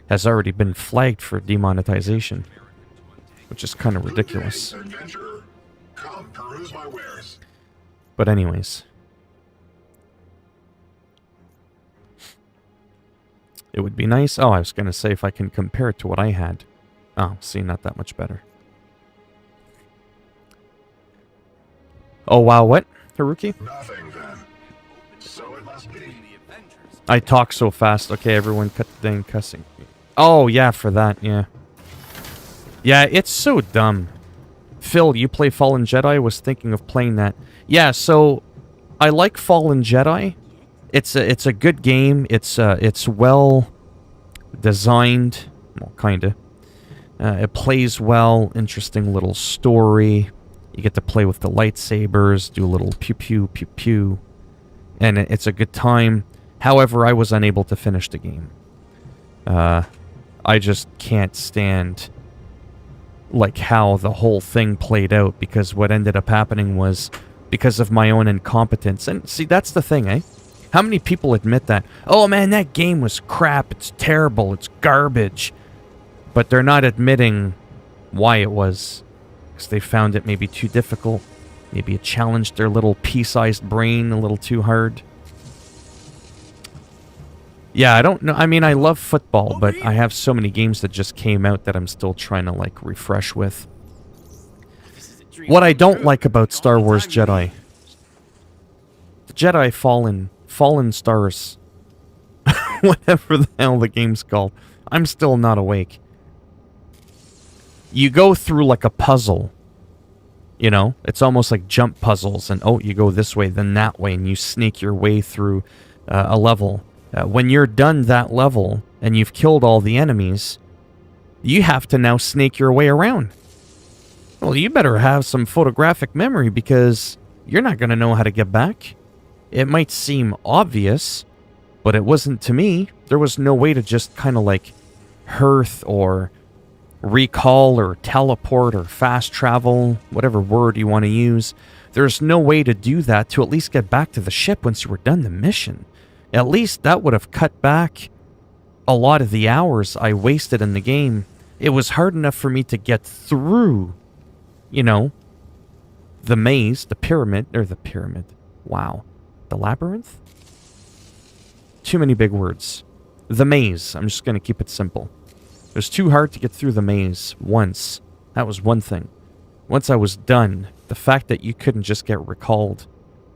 has already been flagged for demonetization. Which is kind of ridiculous. But anyways. It would be nice. Oh, I was gonna say if I can compare it to what I had. Oh, see, not that much better. Oh, wow, what? Haruki? Nothing, then. So it must be. I talk so fast. Okay, everyone cut the dang cussing. Oh, yeah, for that, yeah. Yeah, it's so dumb. Phil, you play Fallen Jedi? I was thinking of playing that. Yeah, so I like Fallen Jedi. It's a good game. It's well designed. Well, kinda. It plays well. Interesting little story. You get to play with the lightsabers, do a little pew pew pew pew. And it's a good time. However, I was unable to finish the game. I just can't stand, like, how the whole thing played out, because what ended up happening was because of my own incompetence. And see, that's the thing, eh? How many people admit that? Oh man, that game was crap, it's terrible, it's garbage. But they're not admitting why it was. Because they found it maybe too difficult. Maybe it challenged their little pea-sized brain a little too hard. Yeah, I don't know. I mean, I love football, but I have so many games that just came out that I'm still trying to, like, refresh with. What I don't like about Star Wars Jedi. The Jedi Fallen Stars. Whatever the hell the game's called. I'm still not awake. you go through like a puzzle. You know, it's almost like jump puzzles, and you go this way, then that way, and you sneak your way through a level. When you're done that level and you've killed all the enemies, you have to now snake your way around. Well, you better have some photographic memory because you're not going to know how to get back. It might seem obvious, but it wasn't to me. There was no way to just kind of like hearth or recall or teleport or fast travel, whatever word you want to use. There's no way to do that to at least get back to the ship once you were done the mission. At least that would have cut back a lot of the hours I wasted in the game. It was hard enough for me to get through, you know, the maze, the pyramid. Wow. The labyrinth? Too many big words. The maze. I'm just going to keep it simple. It was too hard to get through the maze once. That was one thing. Once I was done, the fact that you couldn't just get recalled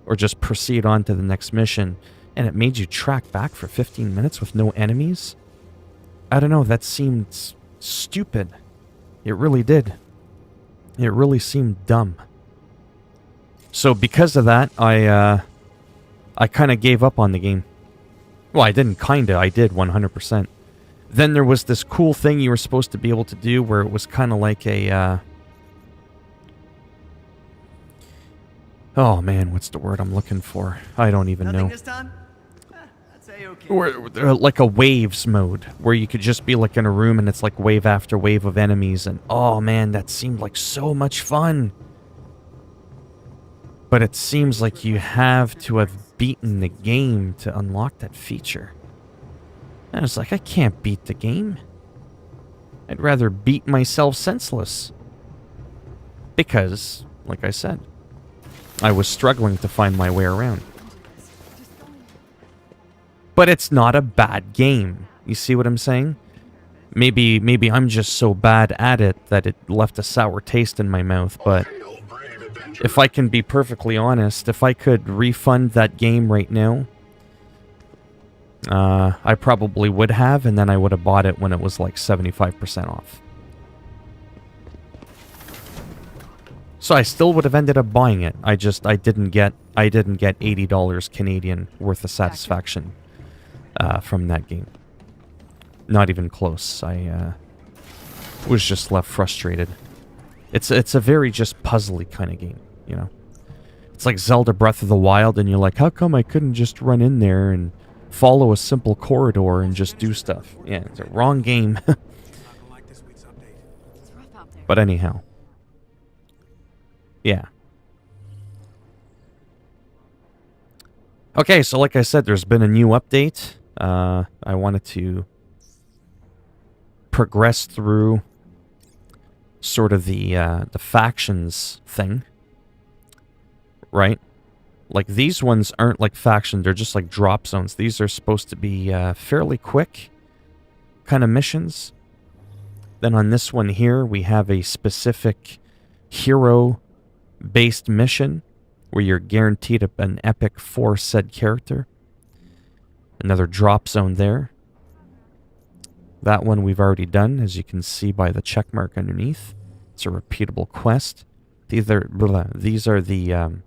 or just proceed on to the next mission, and it made you track back for 15 minutes with no enemies? I don't know, that seemed stupid. It really did. It really seemed dumb. So because of that, I kind of gave up on the game. Well, I didn't kinda, I did 100%. Then there was this cool thing you were supposed to be able to do where it was kind of like a, oh man, what's the word I'm looking for? I don't even know. This time? I'd say okay. Or like a waves mode, where you could just be like in a room and it's like wave after wave of enemies, and oh man, that seemed like so much fun. But it seems like you have to have beaten the game to unlock that feature. And I was like, I can't beat the game. I'd rather beat myself senseless. Because, like I said, I was struggling to find my way around. But it's not a bad game. You see what I'm saying? Maybe I'm just so bad at it that it left a sour taste in my mouth, but if I can be perfectly honest, if I could refund that game right now, I probably would have, and then I would have bought it when it was like 75% off. So I still would have ended up buying it. I didn't get $80 Canadian worth of satisfaction from that game. Not even close. I was just left frustrated. It's a very just puzzly kind of game, you know. It's like Zelda Breath of the Wild, and you're like, how come I couldn't just run in there and follow a simple corridor and just do stuff? Yeah, it's a wrong game. But anyhow. Yeah. Okay, so like I said, there's been a new update. I wanted to progress through sort of the factions thing. Right? Like, these ones aren't like faction, they're just like drop zones. These are supposed to be fairly quick kind of missions. Then on this one here, we have a specific hero-based mission where you're guaranteed an epic for said character. Another drop zone there. That one we've already done, as you can see by the check mark underneath. It's a repeatable quest. These are the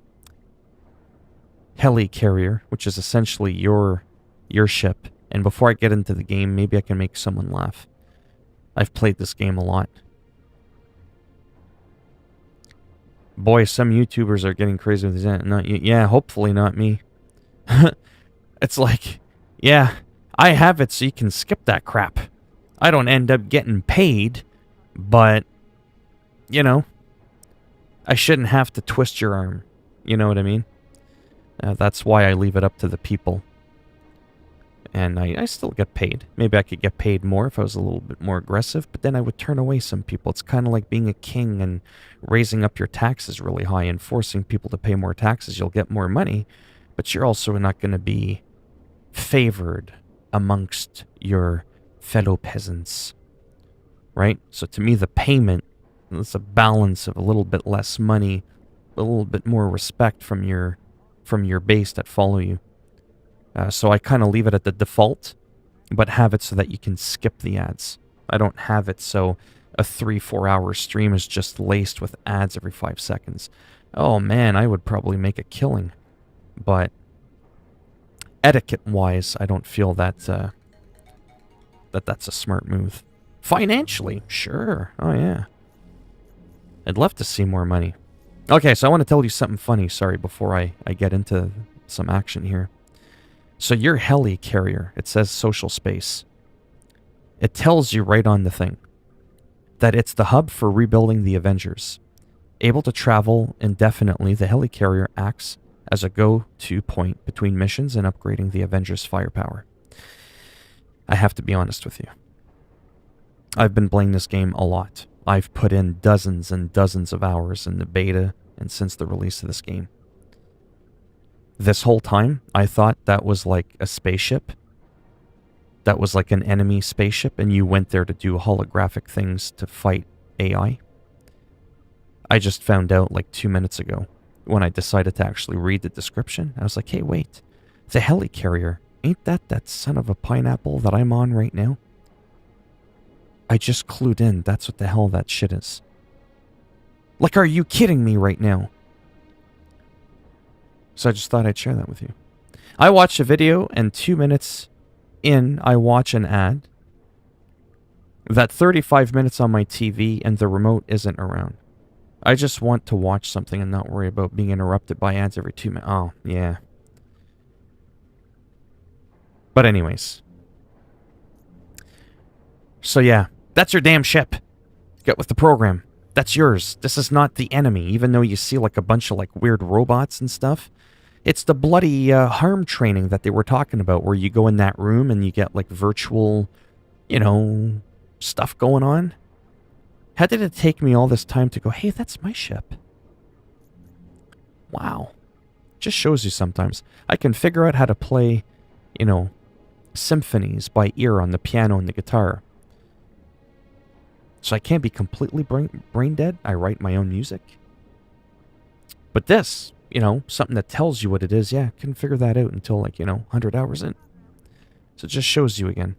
heli carrier, which is essentially your ship. And before I get into the game, maybe I can make someone laugh. I've played this game a lot. Boy, some YouTubers are getting crazy with this. Yeah, hopefully not me. It's like, yeah, I have it so you can skip that crap. I don't end up getting paid, but, you know, I shouldn't have to twist your arm. You know what I mean? That's why I leave it up to the people. And I still get paid. Maybe I could get paid more if I was a little bit more aggressive, but then I would turn away some people. It's kind of like being a king and raising up your taxes really high and forcing people to pay more taxes. You'll get more money, but you're also not going to be favored amongst your fellow peasants. Right? So to me, the payment, it's a balance of a little bit less money, a little bit more respect from your base that follow you. So I kind of leave it at the default, but have it so that you can skip the ads. I don't have it so a 3-4 hour stream is just laced with ads every 5 seconds. Oh man, I would probably make a killing. But etiquette-wise, I don't feel that that's a smart move. Financially, sure. Oh yeah. I'd love to see more money. Okay, so I want to tell you something funny, sorry, before I get into some action here. So your heli carrier, it says social space. It tells you right on the thing that it's the hub for rebuilding the Avengers. Able to travel indefinitely, the helicarrier acts as a go-to point between missions and upgrading the Avengers' firepower. I have to be honest with you. I've been playing this game a lot. I've put in dozens and dozens of hours in the beta and since the release of this game. This whole time, I thought that was like a spaceship. That was like an enemy spaceship, and you went there to do holographic things to fight AI. I just found out like 2 minutes ago when I decided to actually read the description. I was like, hey, wait. The helicarrier, ain't that son of a pineapple that I'm on right now? I just clued in. That's what the hell that shit is. Like, are you kidding me right now? So I just thought I'd share that with you. I watched a video, and 2 minutes in, I watch an ad. That 35 minutes on my TV, and the remote isn't around. I just want to watch something and not worry about being interrupted by ads every 2 minutes. Oh, yeah. But anyways. So yeah, that's your damn ship. Get with the program. That's yours. This is not the enemy, even though you see like a bunch of like weird robots and stuff. It's the bloody harm training that they were talking about, where you go in that room and you get like virtual, you know, stuff going on. How did it take me all this time to go, hey, that's my ship? Wow. Just shows you sometimes. I can figure out how to play, you know, symphonies by ear on the piano and the guitar. So I can't be completely brain dead. I write my own music. But this, you know, something that tells you what it is, yeah, I couldn't figure that out until like, you know, 100 hours in. So it just shows you again.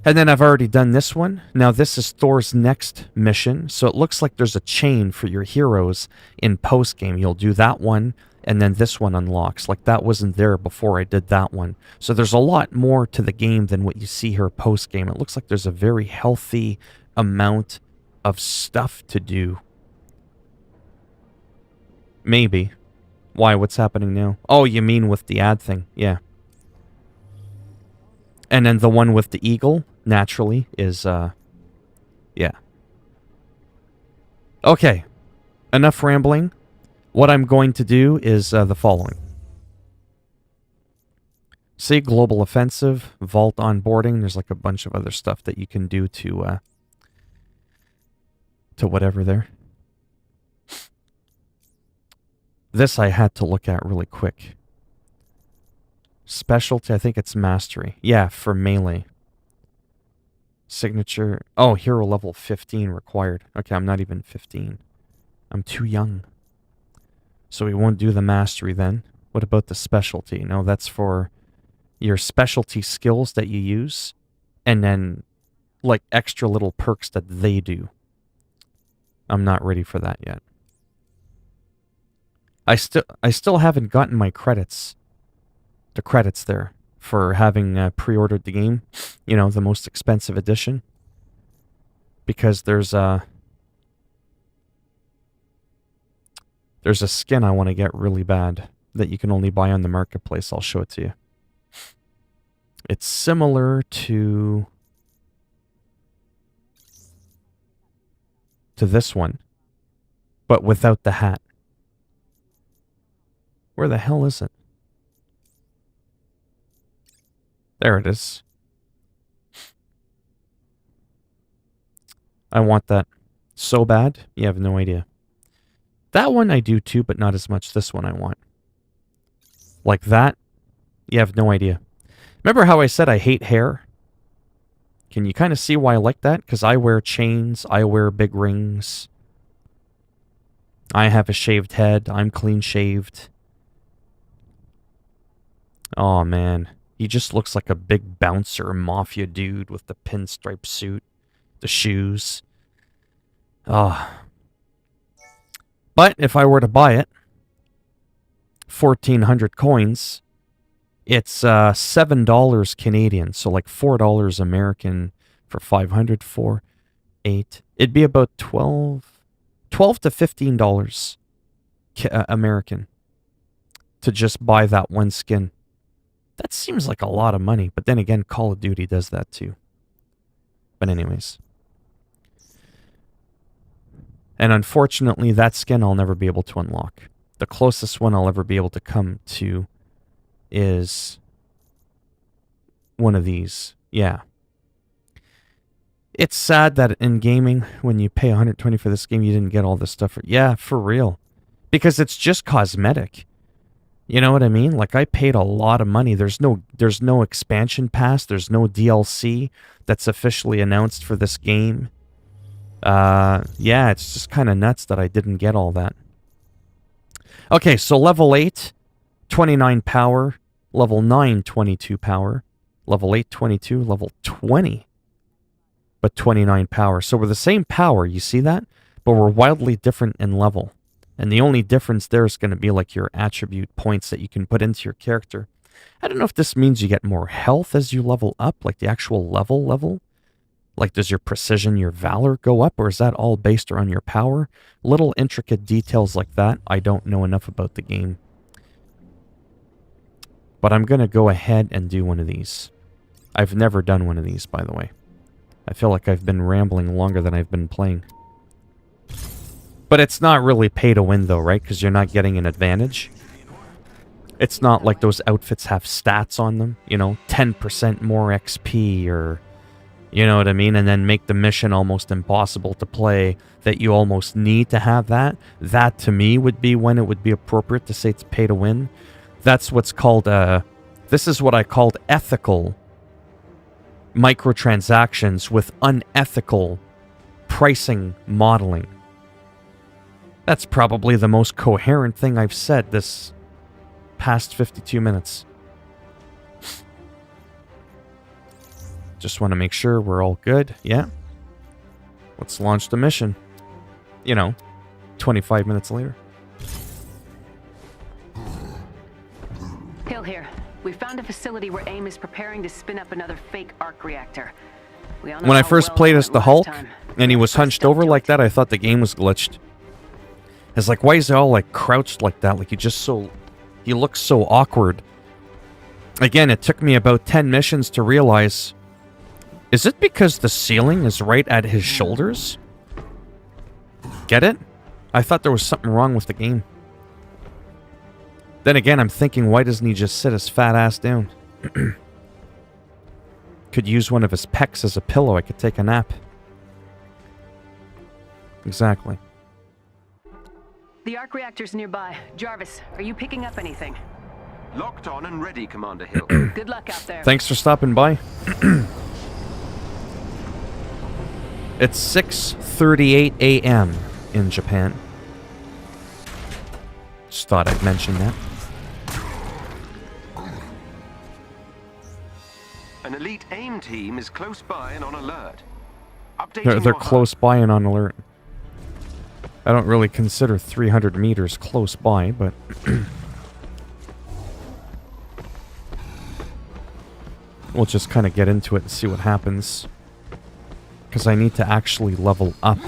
And then I've already done this one. Now this is Thor's next mission. So it looks like there's a chain for your heroes in post-game. You'll do that one, and then this one unlocks. Like that wasn't there before I did that one. So there's a lot more to the game than what you see here post-game. It looks like there's a very healthy amount of stuff to do. Maybe. Why? What's happening now? Oh, you mean with the ad thing? Yeah. And then the one with the eagle, naturally, is, yeah. Okay. Enough rambling. What I'm going to do is the following. See, global offensive, vault onboarding. There's like a bunch of other stuff that you can do to whatever there. This I had to look at really quick. Specialty, I think it's mastery. Yeah, for melee. Signature. Oh, hero level 15 required. Okay, I'm not even 15. I'm too young. So we won't do the mastery then. What about the specialty? No, that's for your specialty skills that you use. And then, like, extra little perks that they do. I'm not ready for that yet. I still haven't gotten my credits. The credits there for having pre-ordered the game, you know, the most expensive edition, because there's a skin I want to get really bad that you can only buy on the marketplace. I'll show it to you. It's similar to this one, but without the hat. Where the hell is it? There it is. I want that so bad, you have no idea. That one I do too, but not as much. This one I want. Like that, you have no idea. Remember how I said I hate hair? Can you kind of see why I like that? Because I wear chains, I wear big rings. I have a shaved head, I'm clean shaved. Oh man. He just looks like a big bouncer mafia dude with the pinstripe suit, the shoes. But if I were to buy it, 1,400 coins, it's $7 Canadian, so like $4 American for 500, 4, 8. It'd be about $12 to $15 American to just buy that one skin. That seems like a lot of money, but then again, Call of Duty does that too. But anyways. And unfortunately, that skin I'll never be able to unlock. The closest one I'll ever be able to come to is one of these. Yeah. It's sad that in gaming, when you pay $120 for this game, you didn't get all this stuff. Yeah, for real. Because it's just cosmetic. You know what I mean? Like, I paid a lot of money. There's no expansion pass. There's no DLC that's officially announced for this game. Yeah, it's just kind of nuts that I didn't get all that. Okay, so level 8, 29 power. Level 9, 22 power. Level 8, 22. Level 20, but 29 power. So we're the same power, you see that? But we're wildly different in level. And the only difference there is going to be like your attribute points that you can put into your character. I don't know if this means you get more health as you level up, like the actual level. Like, does your precision, your valor go up, or is that all based around your power? Little intricate details like that. I don't know enough about the game. But I'm going to go ahead and do one of these. I've never done one of these, by the way. I feel like I've been rambling longer than I've been playing. But it's not really pay to win, though, right? Because you're not getting an advantage. It's not like those outfits have stats on them. You know, 10% more XP or... You know what I mean? And then make the mission almost impossible to play, that you almost need to have that. That, to me, would be when it would be appropriate to say it's pay to win. That's what's called... This is what I called ethical microtransactions with unethical pricing modeling. That's probably the most coherent thing I've said this past 52 minutes. Just want to make sure we're all good. Yeah. Let's launch the mission. You know, 25 minutes later. Hill here. We found a facility where AIM is preparing to spin up another fake arc reactor. When I first played as the Hulk, and he was hunched over like that, I thought the game was glitched. It's like, why is he all like crouched like that? Like, he looks so awkward. Again, it took me about 10 missions to realize, is it because the ceiling is right at his shoulders? Get it? I thought there was something wrong with the game. Then again, I'm thinking, why doesn't he just sit his fat ass down? Could use one of his pecs as a pillow. I could take a nap. Exactly. The arc reactor's nearby. Jarvis, are you picking up anything? Locked on and ready, Commander Hill. Good luck out there. Thanks for stopping by. It's 6:38 a.m. in Japan. Just thought I'd mention that. An elite AIM team is close by and on alert. They're close by and on alert. I don't really consider 300 meters close by, but... we'll just kind of get into it and see what happens. Because I need to actually level up.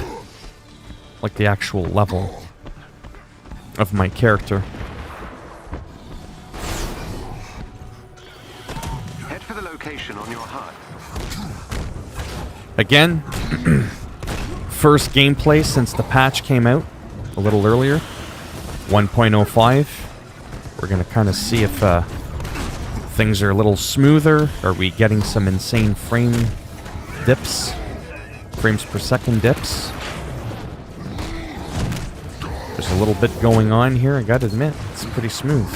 Like the actual level of my character. Head for the location on your HUD. Again, first gameplay since the patch came out a little earlier. 1.05. We're going to kind of see if things are a little smoother. Are we getting some insane frame dips? Frames per second dips. There's a little bit going on here, I gotta admit. It's pretty smooth.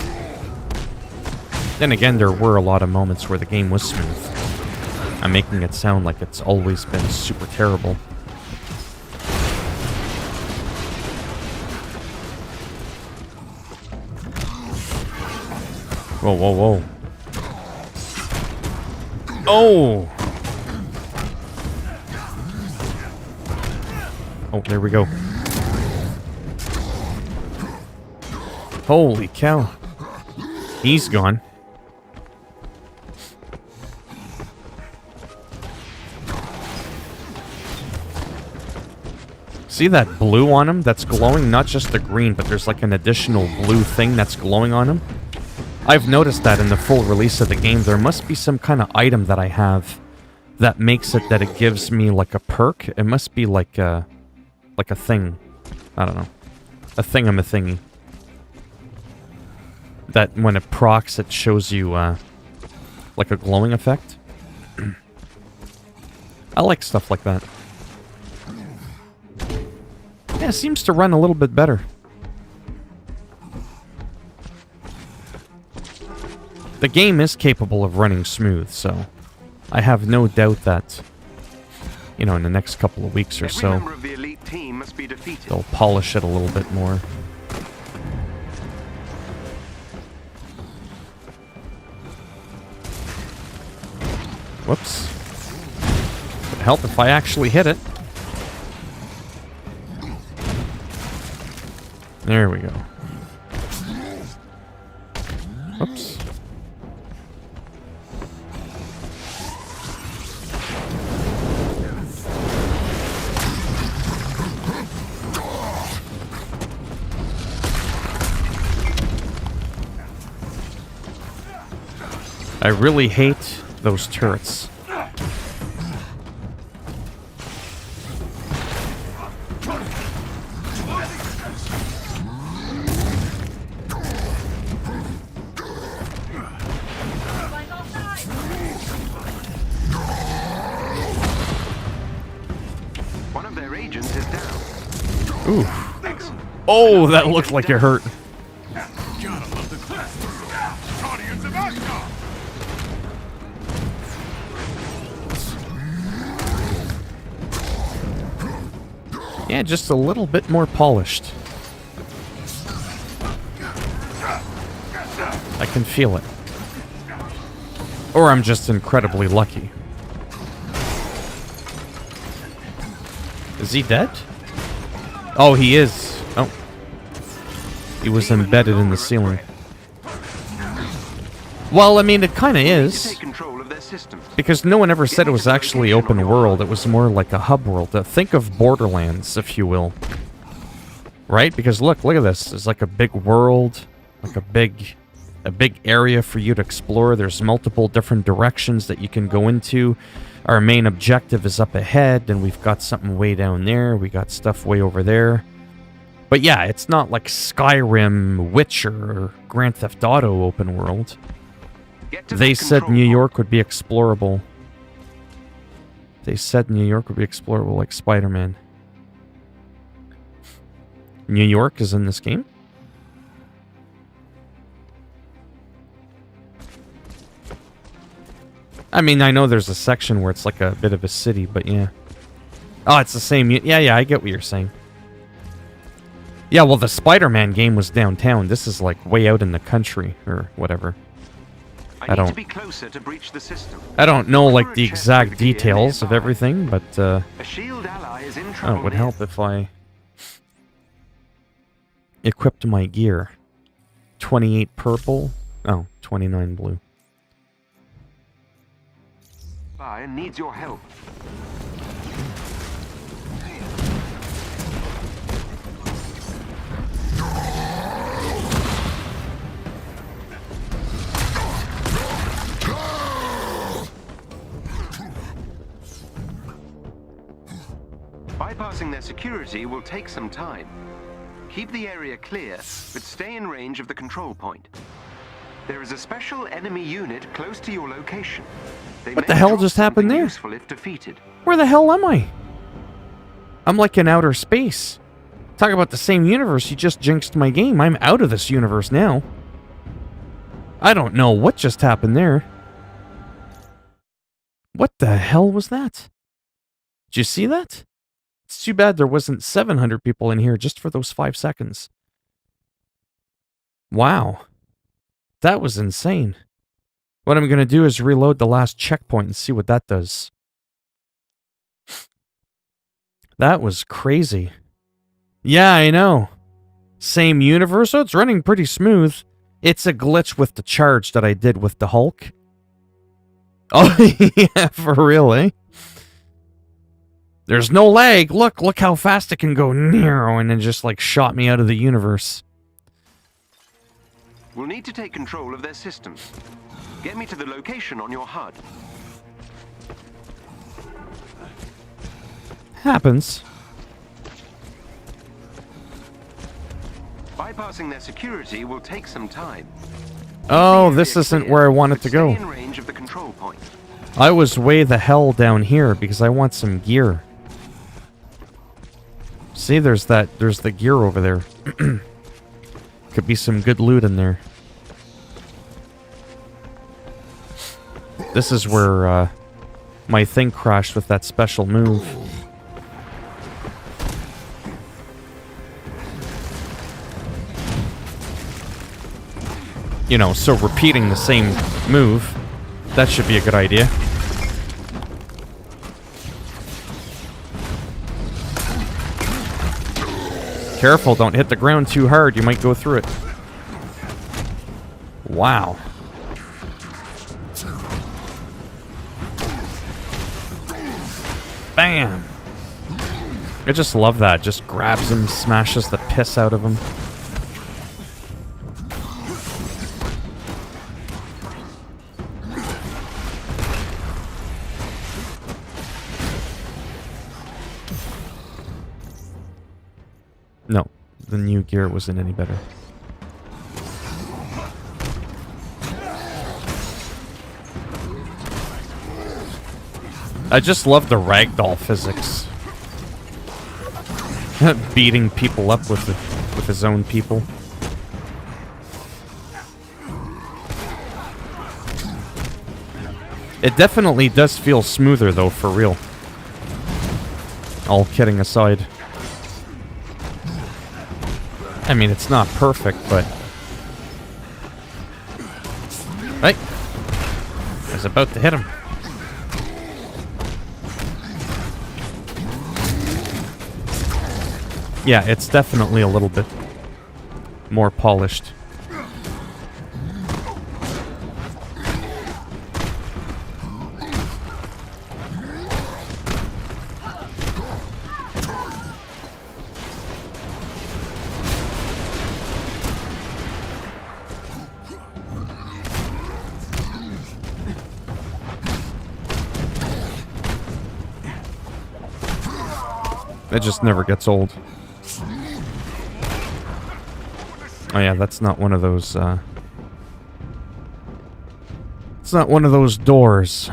Then again, there were a lot of moments where the game was smooth. I'm making it sound like it's always been super terrible. Whoa, whoa, whoa. Oh! Oh, there we go. Holy cow. He's gone. See that blue on him that's glowing? Not just the green, but there's like an additional blue thing that's glowing on him. I've noticed that in the full release of the game. There must be some kind of item that I have that makes it that it gives me like a perk. It must be like a thing. I don't know. A thingamathingy. That when it procs, it shows you like a glowing effect. I like stuff like that. Yeah, it seems to run a little bit better. The game is capable of running smooth, so I have no doubt that, you know, in the next couple of weeks or so, they'll polish it a little bit more. Whoops. Would help if I actually hit it. There we go. Whoops. I really hate those turrets. One of their agents is down. Ooh. Oh, that looked like it hurt. Yeah, just a little bit more polished. I can feel it. Or I'm just incredibly lucky. Is he dead? Oh, he is. Oh. He was embedded in the ceiling. Well, I mean, it kind of is. Because no one ever said it was actually open world. It was more like a hub world. Think of Borderlands, if you will. Right? Because look at this. There's like a big world, like a big area for you to explore. There's multiple different directions that you can go into. Our main objective is up ahead, and we've got something way down there. We got stuff way over there. But yeah, it's not like Skyrim, Witcher, or Grand Theft Auto open world. They said New York would be explorable. They said New York would be explorable like Spider-Man. New York is in this game? I mean, I know there's a section where it's like a bit of a city, but yeah. Oh, it's the same. Yeah, I get what you're saying. Yeah, well, the Spider-Man game was downtown. This is like way out in the country or whatever. I don't know like the exact details of everything, but oh, it would help if I equipped my gear. 28 purple. Oh, 29 blue. Needs your help. Bypassing their security will take some time. Keep the area clear, but stay in range of the control point. There is a special enemy unit close to your location. What the hell just happened there? Where the hell am I? I'm like in outer space. Talk about the same universe, you just jinxed my game. I'm out of this universe now. I don't know what just happened there. What the hell was that? Did you see that? It's too bad there wasn't 700 people in here just for those 5 seconds. Wow. That was insane. What I'm going to do is reload the last checkpoint and see what that does. That was crazy. Yeah, I know. Same universe, so it's running pretty smooth. It's a glitch with the charge that I did with the Hulk. Oh, yeah, for real, eh? There's no lag. Look how fast it can go. And then just, like, shot me out of the universe. We'll need to take control of their systems. Get me to the location on your HUD. Happens. Bypassing their security will take some time. Oh, this isn't where I wanted to go. Stay in range of the control point. I was way the hell down here because I want some gear. See, there's the gear over there. Could be some good loot in there. This is where my thing crashed with that special move. You know, so repeating the same move, that should be a good idea. Careful, don't hit the ground too hard, you might go through it. Wow. Bam! I just love that. Just grabs him, smashes the piss out of him. No, the new gear wasn't any better. I just love the ragdoll physics. Beating people up with his own people. It definitely does feel smoother though, for real. All kidding aside. I mean, it's not perfect, but... Right. I was about to hit him. Yeah, it's definitely a little bit more polished. It just never gets old. Oh yeah, that's not one of those, it's not one of those doors.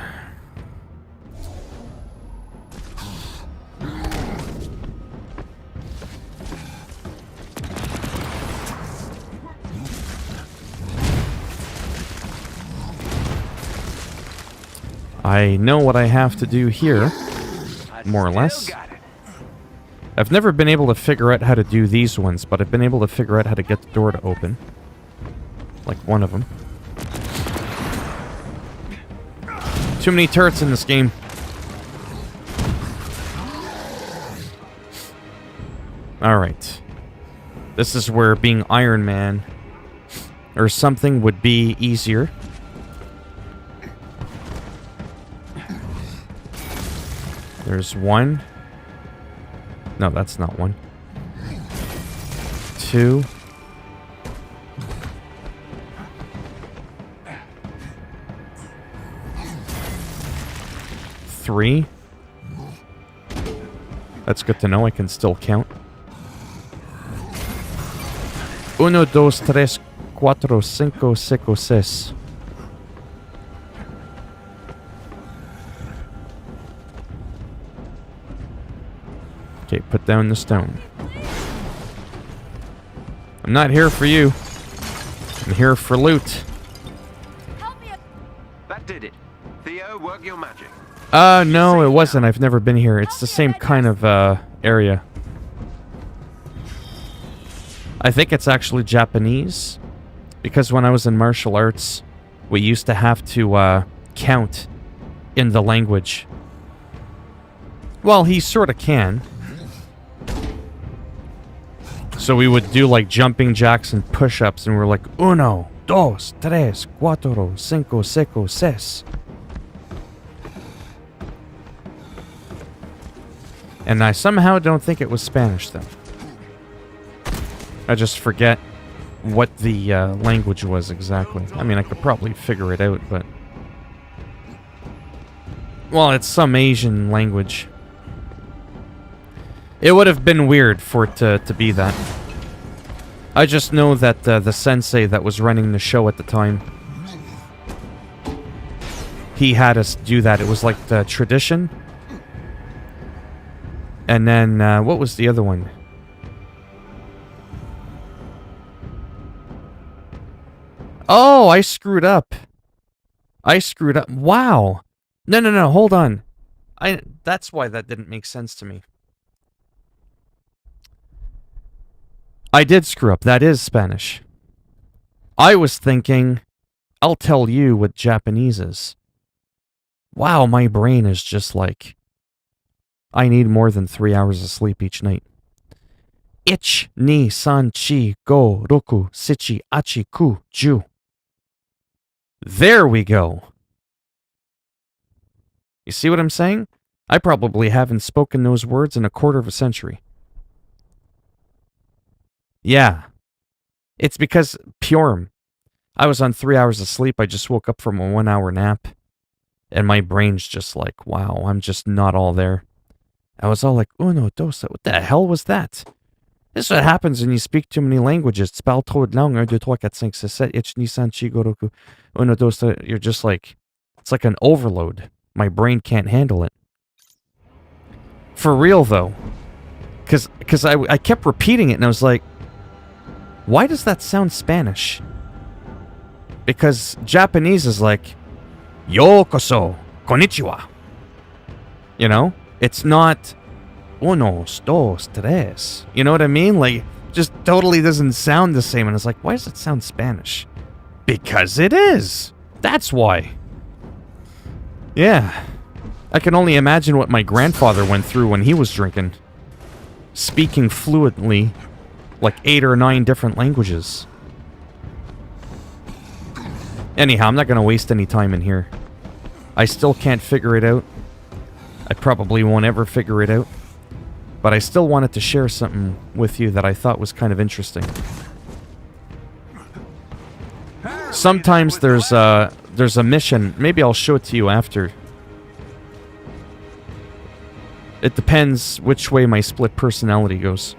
I know what I have to do here, more or less. I've never been able to figure out how to do these ones, but I've been able to figure out how to get the door to open. Like one of them. Too many turrets in this game. Alright. This is where being Iron Man or something would be easier. There's one. No, that's not one. Two. Three. That's good to know. I can still count. Uno, dos, tres, cuatro, cinco, seis. Okay, put down the stone. I'm not here for you. I'm here for loot. That did it. Theo, work your magic. No, it wasn't. I've never been here. It's the same kind of, area. I think it's actually Japanese. Because when I was in martial arts, we used to have to count in the language. Well, he sort of can. So we would do like jumping jacks and push-ups, and we're like, 1, 2, 3, 4, 5, 6, 6. And I somehow don't think it was Spanish, though. I just forget what the language was exactly. I mean, I could probably figure it out, but... Well, it's some Asian language. It would have been weird for it to be that. I just know that the sensei that was running the show at the time, he had us do that. It was like the tradition. And then, what was the other one? Oh, I screwed up. Wow. No, hold on. That's why that didn't make sense to me. I did screw up. That is Spanish. I was thinking, I'll tell you what Japanese is. Wow, my brain is just like... I need more than 3 hours of sleep each night. 1, 2, 3, 4, 5, 6, 7, 8, 9, 10. There we go. You see what I'm saying? I probably haven't spoken those words in a quarter of a century. Yeah. It's because Purim. I was on 3 hours of sleep. I just woke up from a 1 hour nap. And my brain's just like, wow, I'm just not all there. I was all like, uno, dos, what the hell was that? This is what happens when you speak too many languages. Tu parles trop de langues. 1, 2, 3, 4, 5, 6, 7, 8, 9, 10, Roku. Uno, dos, tres. You're just like, it's like an overload. My brain can't handle it. For real, though. Because I kept repeating it, and I was like, why does that sound Spanish? Because Japanese is like, Yokoso, konnichiwa. You know? It's not, 1, 2, 3. You know what I mean? Like, just totally doesn't sound the same. And it's like, why does it sound Spanish? Because it is. That's why. Yeah. I can only imagine what my grandfather went through when he was drinking. Speaking fluently, like 8 or 9 different languages. Anyhow, I'm not going to waste any time in here. I still can't figure it out. I probably won't ever figure it out. But I still wanted to share something with you that I thought was kind of interesting. Sometimes there's a mission. Maybe I'll show it to you after. It depends which way my split personality goes.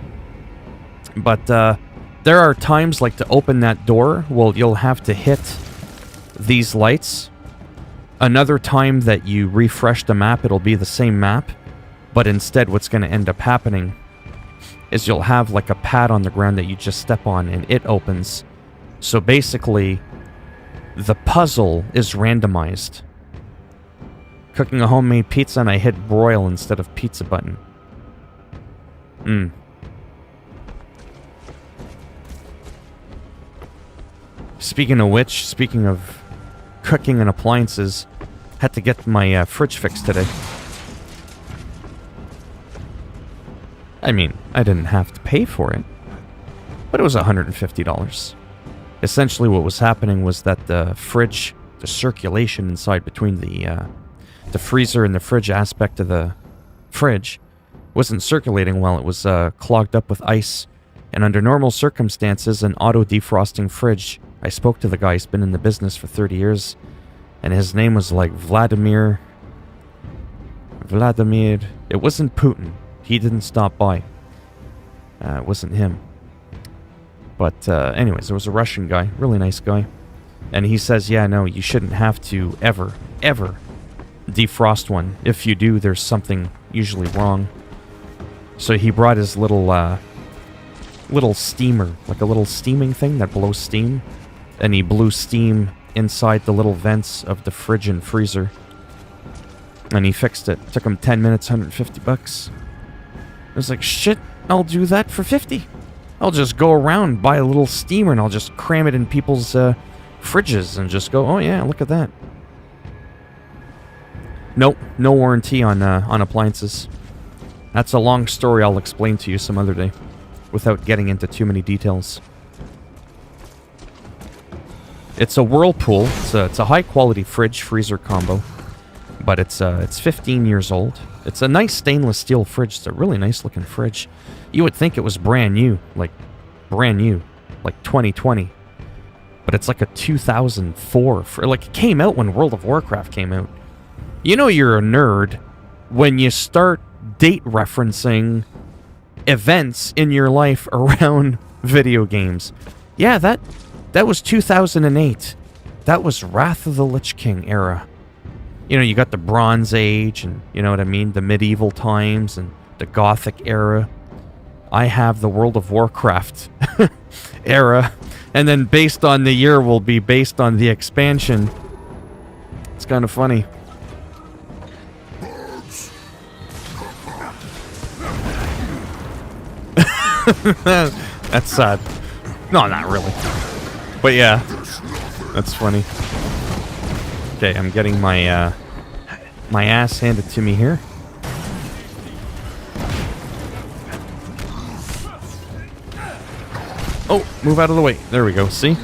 But there are times, like to open that door, well, you'll have to hit these lights. Another time that you refresh the map, it'll be the same map. But instead, what's going to end up happening is you'll have like a pad on the ground that you just step on and it opens. So basically, the puzzle is randomized. Cooking a homemade pizza and I hit broil instead of pizza button. Speaking of which, speaking of cooking and appliances, had to get my fridge fixed today. I mean, I didn't have to pay for it, but it was $150. Essentially what was happening was that the fridge, the circulation inside between the freezer and the fridge aspect of the fridge wasn't circulating well. It was clogged up with ice. And under normal circumstances, an auto-defrosting fridge, I spoke to the guy, he's been in the business for 30 years, and his name was like Vladimir. It wasn't Putin. He didn't stop by. It wasn't him. But anyways, there was a Russian guy, really nice guy. And he says, yeah, no, you shouldn't have to ever defrost one. If you do, there's something usually wrong. So he brought his little steamer, like a little steaming thing that blows steam. And he blew steam inside the little vents of the fridge and freezer. And he fixed it. Took him 10 minutes, $150. I was like, shit, I'll do that for $50. I'll just go around, buy a little steamer, and I'll just cram it in people's fridges and just go, oh yeah, look at that. Nope, no warranty on appliances. That's a long story I'll explain to you some other day, without getting into too many details. It's a Whirlpool. It's a high-quality fridge-freezer combo, but it's 15 years old. It's a nice stainless steel fridge. It's a really nice-looking fridge. You would think it was brand new, like 2020. But it's like a 2004. Like, it came out when World of Warcraft came out. You know you're a nerd when you start date referencing events in your life around video games. Yeah, that was 2008. That was Wrath of the Lich King era. You know, you got the Bronze Age and, you know what I mean, the medieval times and the Gothic era. I have the World of Warcraft era. And then based on the year will be based on the expansion. It's kind of funny. That's sad. No, not really. But yeah, that's funny. Okay, I'm getting my my ass handed to me here. Oh, move out of the way. There we go. See?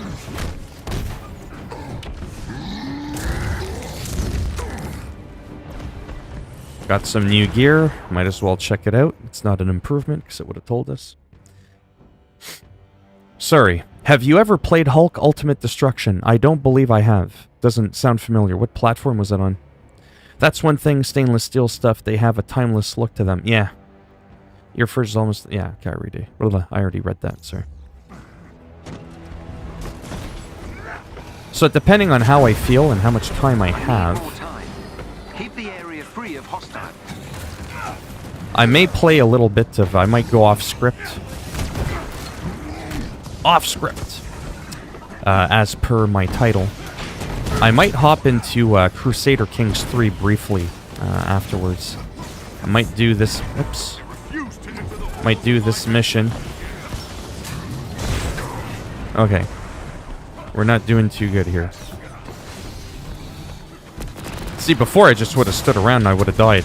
Got some new gear. Might as well check it out. It's not an improvement because it would have told us. Sorry. Have you ever played Hulk Ultimate Destruction? I don't believe I have. Doesn't sound familiar. What platform was it on? That's one thing, stainless steel stuff. They have a timeless look to them. Yeah. Your fridge is almost... Yeah, can't read it. I already read that, sorry. So depending on how I feel and how much time I have... Keep the area free of hostiles. I may play a little bit of... I might go off script. Off script. As per my title. I might hop into Crusader Kings 3 briefly afterwards. I might do this... Oops. Might do this mission. Okay. We're not doing too good here. See, before I just would have stood around and I would have died.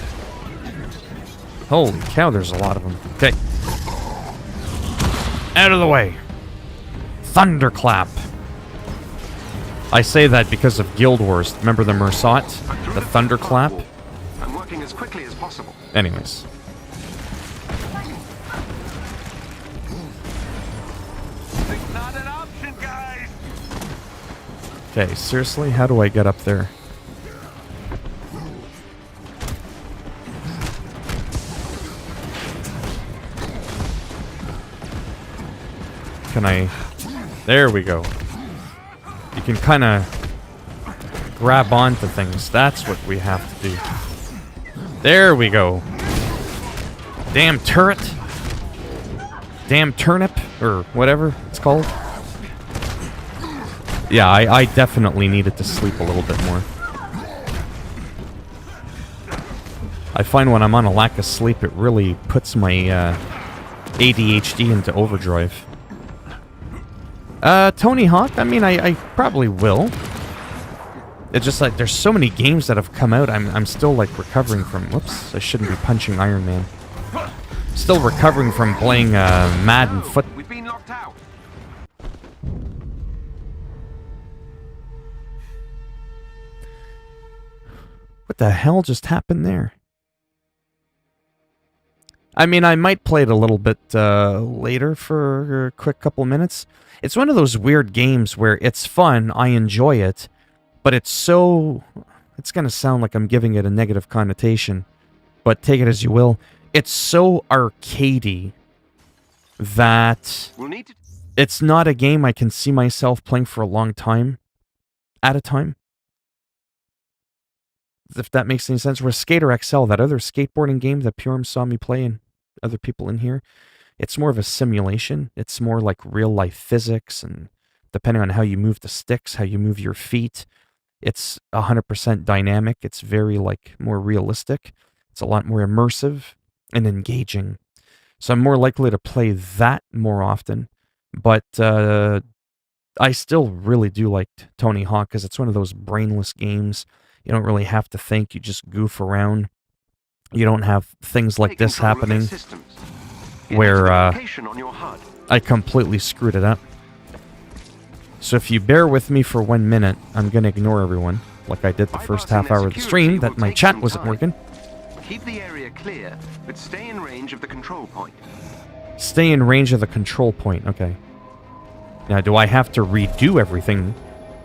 Holy cow, there's a lot of them. Okay. Out of the way. Thunderclap. I say that because of Guild Wars. Remember the Mersat? The Thunderclap? I'm working as quickly as possible. Anyways. It's not an option, guys. Okay, seriously? How do I get up there? Can I... There we go. You can kind of grab onto things. That's what we have to do. There we go. Damn turret. Damn turnip. Or whatever it's called. Yeah, I definitely needed to sleep a little bit more. I find when I'm on a lack of sleep, it really puts my ADHD into overdrive. Tony Hawk, I mean, I probably will. It's just like, there's so many games that have come out, I'm still, like, recovering from... Whoops, I shouldn't be punching Iron Man. Still recovering from playing, Madden foot... We've been locked out. What the hell just happened there? I mean, I might play it a little bit, later for a quick couple minutes. It's one of those weird games where it's fun, I enjoy it, but it's so... It's gonna sound like I'm giving it a negative connotation, but take it as you will. It's so arcadey that it's not a game I can see myself playing for a long time at a time. If that makes any sense. Where Skater XL, that other skateboarding game that Purim saw me play and other people in here, it's more of a simulation. It's more like real-life physics, and depending on how you move the sticks, how you move your feet, it's 100% dynamic. It's very, like, more realistic. It's a lot more immersive and engaging. So I'm more likely to play that more often. But I still really do like Tony Hawk because it's one of those brainless games. You don't really have to think. You just goof around. You don't have things like this happening where I completely screwed it up. So if you bear with me for 1 minute, I'm going to ignore everyone, like I did the first half hour of the stream, that my chat wasn't working. Keep the area clear, but stay in range of the control point. Stay in range of the control point, okay. Now, do I have to redo everything?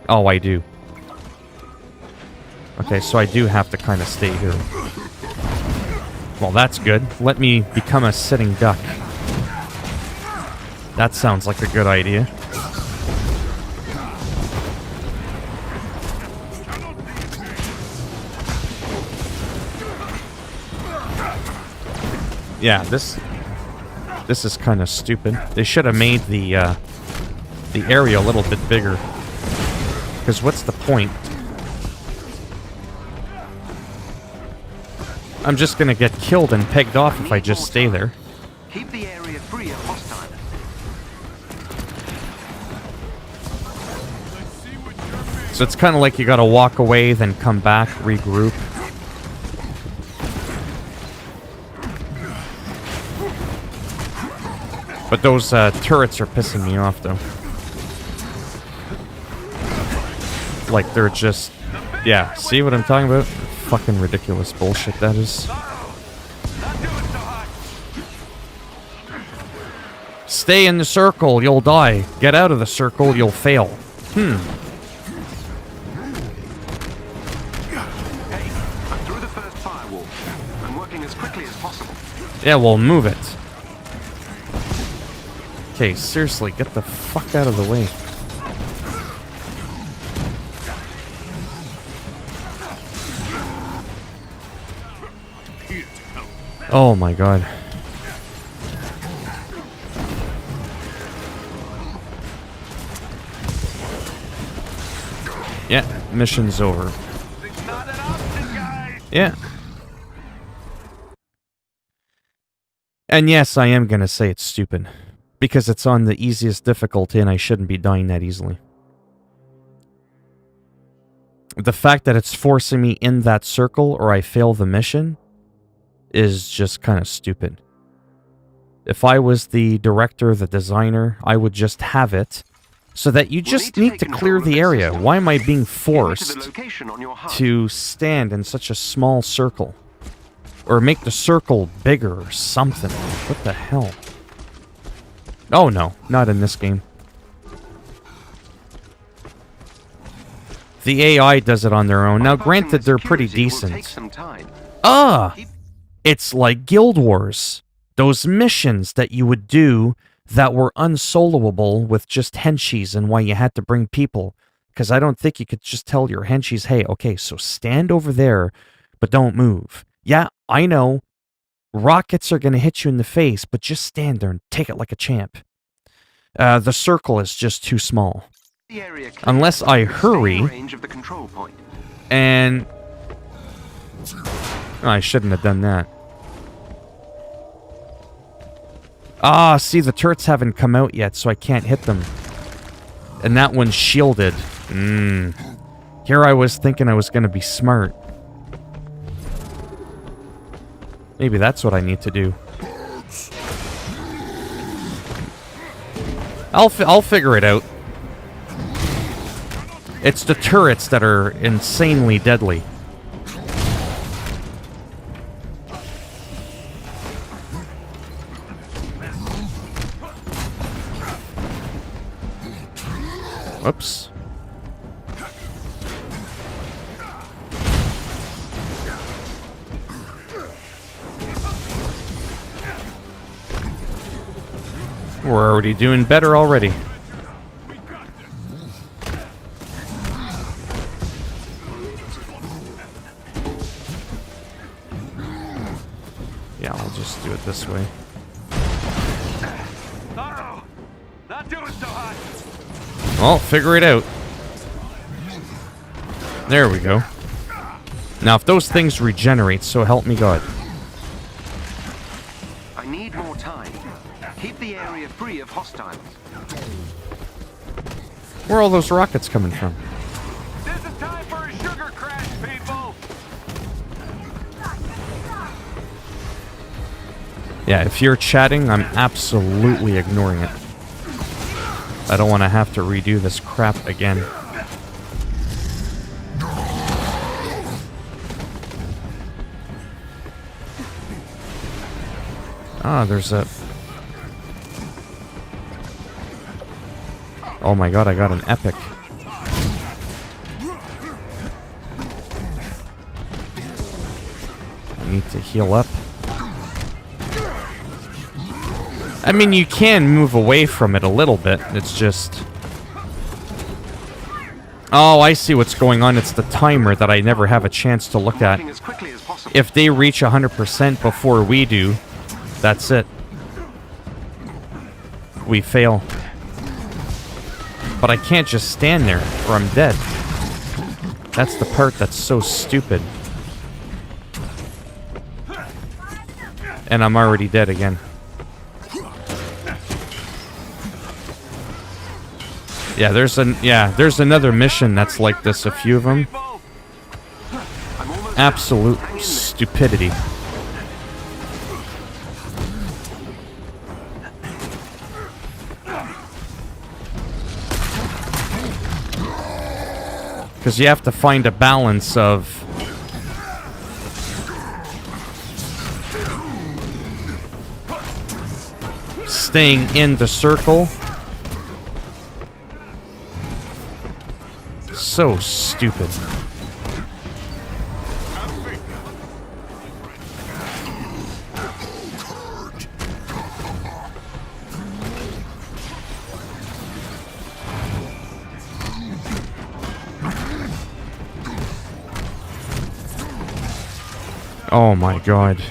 Oh, I do. Okay, so I do have to kind of stay here. Well, that's good. Let me become a sitting duck. That sounds like a good idea. Yeah, this is kind of stupid. They should have made the area a little bit bigger. Because what's the point? I'm just gonna get killed and pegged off if I just stay there. Keep the area free of hostiles. So it's kind of like you gotta walk away, then come back, regroup. But those turrets are pissing me off, though. Like, they're just... Yeah, see what I'm talking about? Fucking ridiculous bullshit that is. Stay in the circle, you'll die. Get out of the circle, you'll fail. Hey, I'm through the first firewall. I'm working as quickly as possible. Yeah, well, move it. Okay, seriously, get the fuck out of the way. Oh my god. Yeah, mission's over. Yeah. And yes, I am gonna say it's stupid. Because it's on the easiest difficulty and I shouldn't be dying that easily. The fact that it's forcing me in that circle or I fail the mission is just kind of stupid. If I was the director, the designer, I would just have it so that you just need to clear the area. Why am I being forced to stand in such a small circle? Or make the circle bigger or something? What the hell? Oh no, not in this game. The AI does it on their own. Now granted, they're pretty decent. It's like Guild Wars. Those missions that you would do that were unsoloable with just henchies and why you had to bring people. Because I don't think you could just tell your henchies, hey, okay, so stand over there, but don't move. Yeah, I know. Rockets are going to hit you in the face, but just stand there and take it like a champ. The circle is just too small. Unless I hurry. And... Oh, I shouldn't have done that. Ah, see, the turrets haven't come out yet, so I can't hit them. And that one's shielded. Here I was thinking I was going to be smart. Maybe that's what I need to do. I'll figure it out. It's the turrets that are insanely deadly. Whoops. We're already doing better already. Yeah, I'll just do it this way. Well, figure it out. There we go. Now, if those things regenerate, so help me God. I need more time. Keep the area free of hostiles. Where are all those rockets coming from? This is time for a sugar crash, people. Yeah, if you're chatting, I'm absolutely ignoring it. I don't want to have to redo this crap again. Ah, there's a... Oh my god, I got an epic. I need to heal up. I mean, you can move away from it a little bit. It's just... Oh, I see what's going on. It's the timer that I never have a chance to look at. If they reach 100% before we do, that's it. We fail. But I can't just stand there, or I'm dead. That's the part that's so stupid. And I'm already dead again. Yeah, there's another mission that's like this, a few of them. Absolute stupidity. Because you have to find a balance of staying in the circle. So stupid. Oh my god.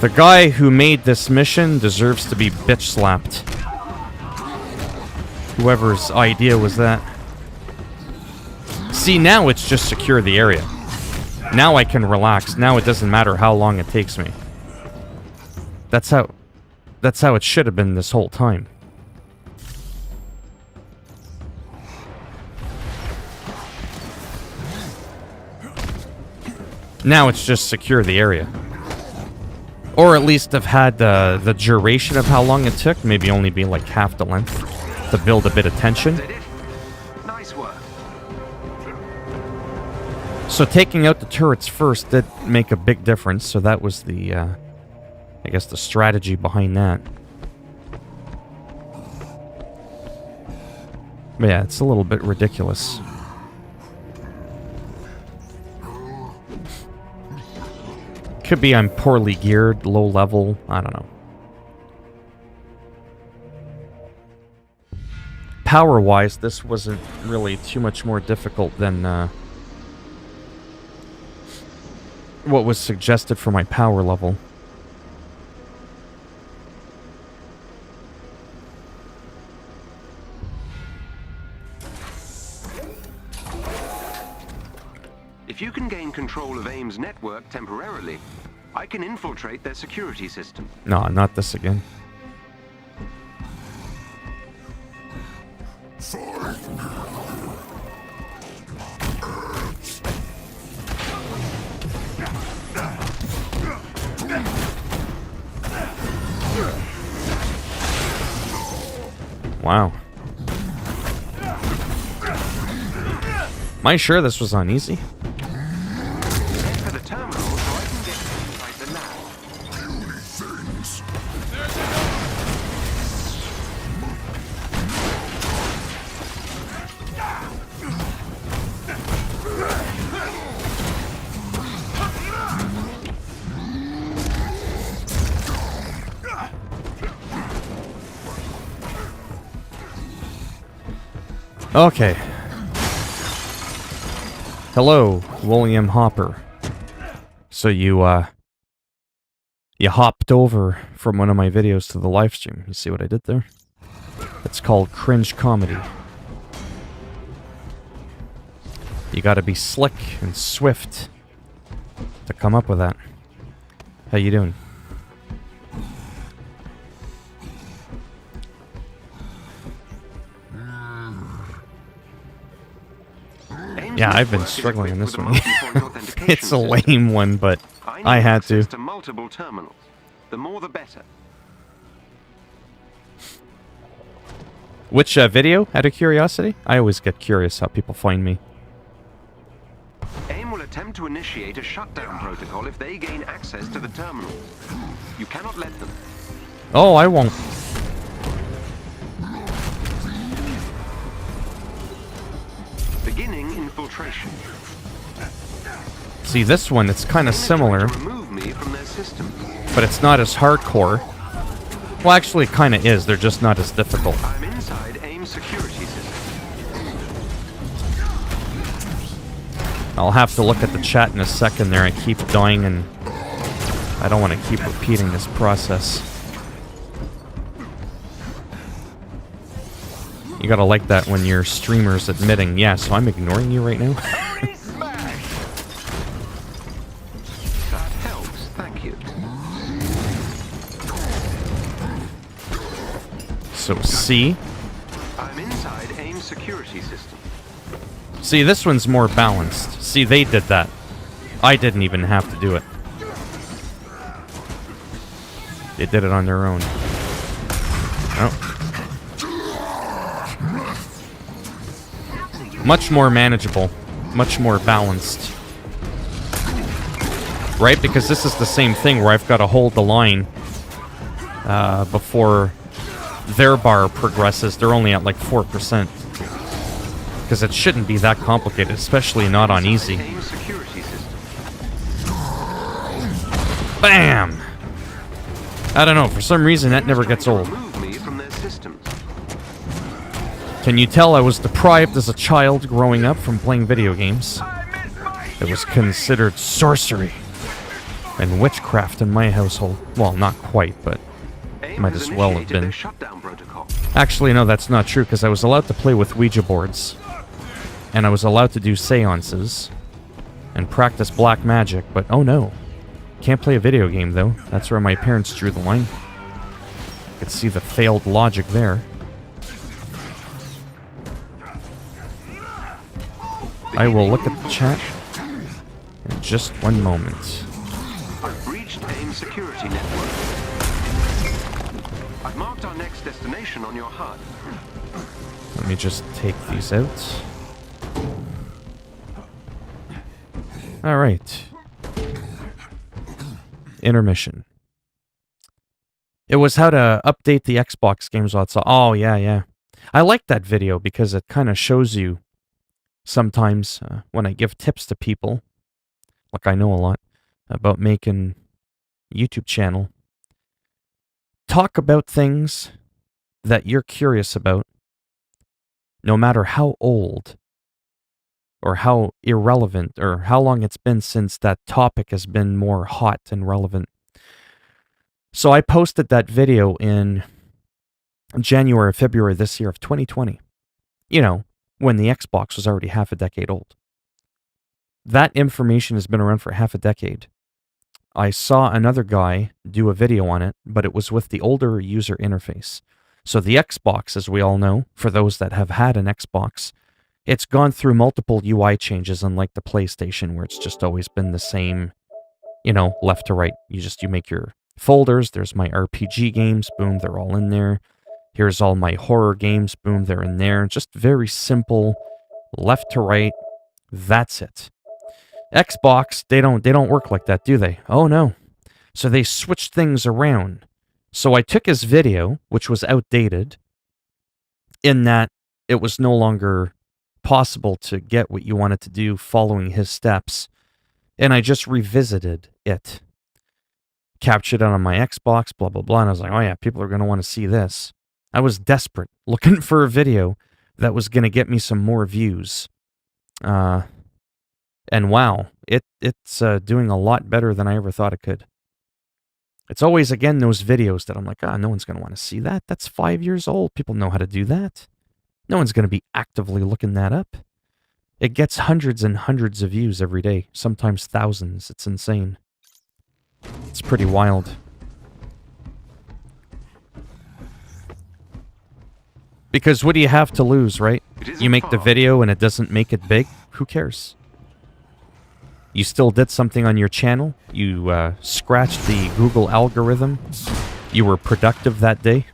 The guy who made this mission deserves to be bitch slapped. Whoever's idea was that. See, now it's just secure the area. Now I can relax. Now it doesn't matter how long it takes me. That's how it should have been this whole time. Now it's just secure the area. Or at least have had the duration of how long it took, maybe only be like half the length, to build a bit of tension. Nice work. So taking out the turrets first did make a big difference, so that was the, I guess the strategy behind that. But yeah, it's a little bit ridiculous. Could be I'm poorly geared, low level, I don't know. Power-wise, this wasn't really too much more difficult than what was suggested for my power level. If you can gain control of AIM's network temporarily, I can infiltrate their security system. No, not this again. Wow. Am I sure this was on easy? For the terminal, so I can get inside the lab. Okay. Hello, William Hopper. So you hopped over from one of my videos to the live stream. You see what I did there? It's called cringe comedy. You gotta be slick and swift to come up with that. How you doing? Yeah, I've been struggling in this one. It's a lame one, but I had to. To multiple terminals. The more the better. Which video, out of curiosity? I always get curious how people find me. AIM will attempt to initiate a shutdown protocol if they gain access to the terminal. You cannot let them. Oh, I won't. Beginning infiltration. See, this one, it's kind of similar, Remove me from their system. but it's not as hardcore. Well, actually, it kind of is. They're just not as difficult. I'm inside AIM security system. I'll have to look at the chat in a second there. I keep dying, and I don't want to keep repeating this process. You gotta like that when your streamer's admitting, yeah, so I'm ignoring you right now. That helps, thank you. So, see? I'm inside AIM security system. See, this one's more balanced. See, they did that. I didn't even have to do it. They did it on their own. Oh. Much more manageable. Much more balanced. Right? Because this is the same thing where I've got to hold the line before their bar progresses. They're only at like 4%. Because it shouldn't be that complicated, especially not on easy. Bam! I don't know, for some reason that never gets old. Can you tell I was deprived as a child growing up from playing video games? It was considered sorcery and witchcraft in my household. Well, not quite, but might as well have been. Actually, no, that's not true, because I was allowed to play with Ouija boards. And I was allowed to do seances and practice black magic, but oh no. Can't play a video game, though. That's where my parents drew the line. You could see the failed logic there. I will look at the chat in just one moment. I've breached AIM security network. I've marked our next destination on your HUD. Let me just take these out. Alright. Intermission. It was how to update the Xbox games. Oh, yeah. I like that video because it kind of shows you sometimes when I give tips to people, like I know a lot, about making YouTube channel. Talk about things that you're curious about, no matter how old or how irrelevant or how long it's been since that topic has been more hot and relevant. So I posted that video in January or February this year of 2020. You know, when the Xbox was already half a decade old. That information has been around for half a decade. I saw another guy do a video on it, but it was with the older user interface. So the Xbox, as we all know, for those that have had an Xbox, it's gone through multiple UI changes, unlike the PlayStation, where it's just always been the same, you know, left to right. You make your folders. There's my RPG games. Boom, they're all in there. Here's all my horror games. Boom, they're in there. Just very simple, left to right. That's it. Xbox, they don't work like that, do they? Oh no. So they switched things around. So I took his video, which was outdated, in that it was no longer possible to get what you wanted to do following his steps, and I just revisited it. Captured it on my Xbox, blah, blah, blah, and I was like, oh yeah, people are going to want to see this. I was desperate, looking for a video that was going to get me some more views. And wow, it's doing a lot better than I ever thought it could. It's always, again, those videos that I'm like, no one's going to want to see that. That's 5 years old. People know how to do that. No one's going to be actively looking that up. It gets hundreds and hundreds of views every day, sometimes thousands. It's insane. It's pretty wild. Because what do you have to lose, right? You make the video and it doesn't make it big. who cares? You still did something on your channel. You scratched the Google algorithm. You were productive that day.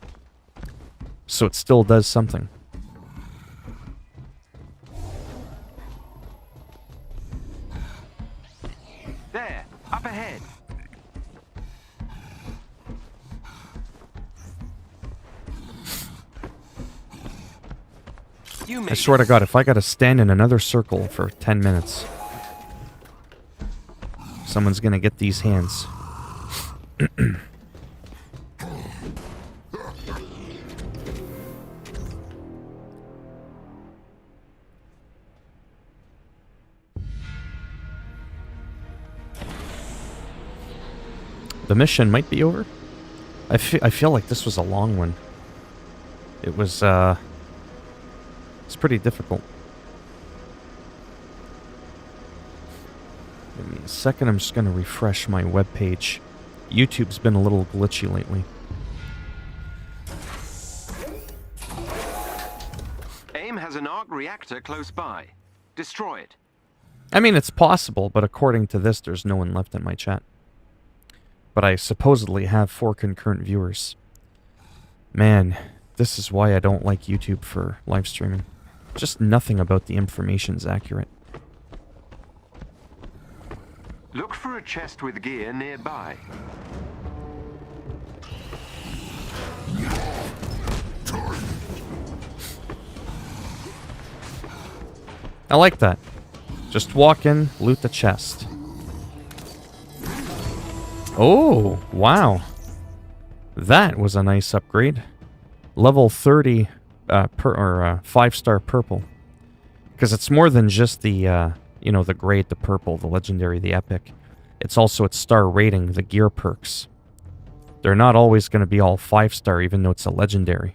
So it still does something. There, up ahead. I swear to God, if I gotta stand in another circle for 10 minutes, someone's gonna get these hands. The mission might be over. I feel like this was a long one. It was, it's pretty difficult. Give me a second, I'm just going to refresh my webpage. YouTube's been a little glitchy lately. AIM has an arc reactor close by. Destroy it. I mean, it's possible, but according to this, there's no one left in my chat. But I supposedly have 4 concurrent viewers. Man, this is why I don't like YouTube for live streaming. Just nothing about the information's accurate. Look for a chest with gear nearby. I like that. Just walk in, loot the chest. Oh, wow. That was a nice upgrade. Level 30 5-star purple. Because it's more than just the, you know, the great, the purple, the legendary, the epic. It's also its star rating, the gear perks. They're not always going to be all 5-star, even though it's a legendary.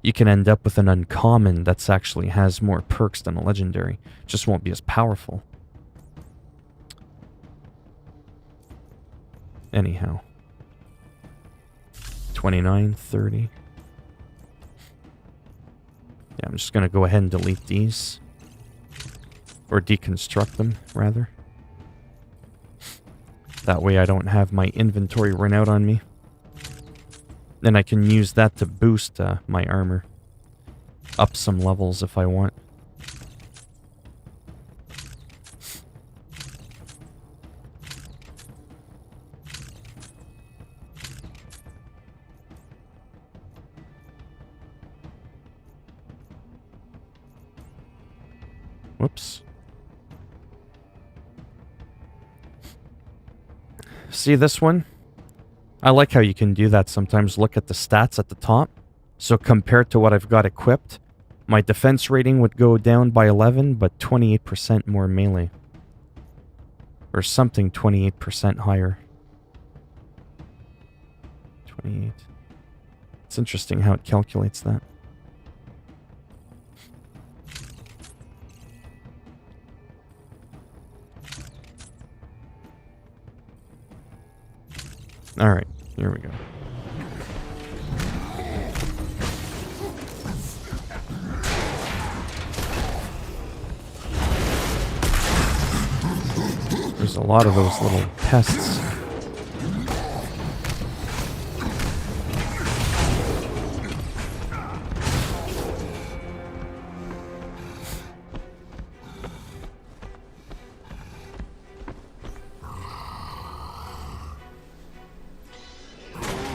You can end up with an uncommon that's actually has more perks than a legendary. Just won't be as powerful. Anyhow. 29, 30. Yeah, I'm just going to go ahead and delete these. Or deconstruct them, rather. That way I don't have my inventory run out on me. Then I can use that to boost my armor. Up some levels if I want. Whoops. See this one? I like how you can do that sometimes. Look at the stats at the top. So compared to what I've got equipped, my defense rating would go down by 11, but 28% more melee. Or something 28% higher. 28. It's interesting how it calculates that. Alright, here we go. There's a lot of those little pests.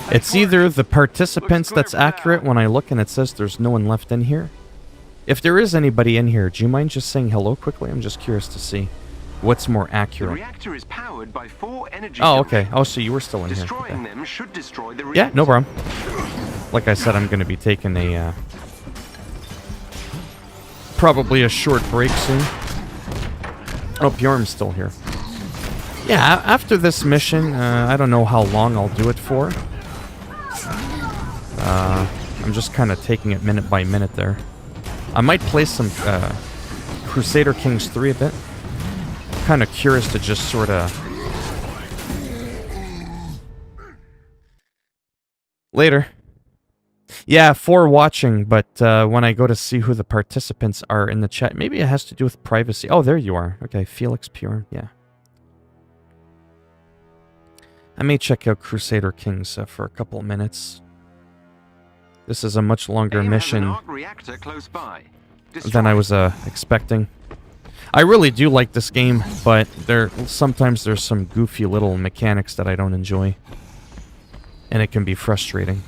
It's either the participants that's accurate when I look and it says there's no one left in here. If there is anybody in here, do you mind just saying hello quickly? I'm just curious to see what's more accurate. The reactor is powered by 4 energy. Oh, okay. Oh, so you were still in here. Destroying them should destroy the reactor. Yeah, no problem. Like I said, I'm going to be taking a probably a short break soon. Oh, Bjorn's still here. Yeah, after this mission, I don't know how long I'll do it for. I'm just kind of taking it minute by minute there. I might play some Crusader Kings 3 a bit. Kind of curious to just sort of... Later. Yeah, for watching, but when I go to see who the participants are in the chat, maybe it has to do with privacy. Oh, there you are. Okay, Felix Pure, yeah. I may check out Crusader Kings for a couple of minutes. This is a much longer mission than I was expecting. I really do like this game, but sometimes there's some goofy little mechanics that I don't enjoy. And it can be frustrating.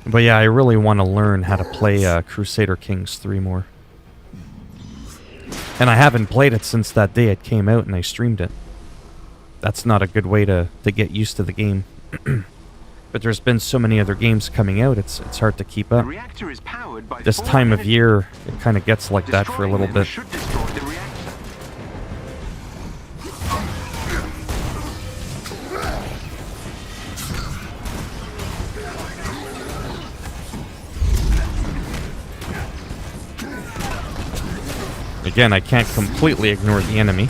But yeah, I really want to learn how to play Crusader Kings 3 more. And I haven't played it since that day it came out and I streamed it. That's not a good way to get used to the game. But there's been so many other games coming out, it's hard to keep up. This time of year, it kind of gets like that for a little bit. Again, I can't completely ignore the enemy.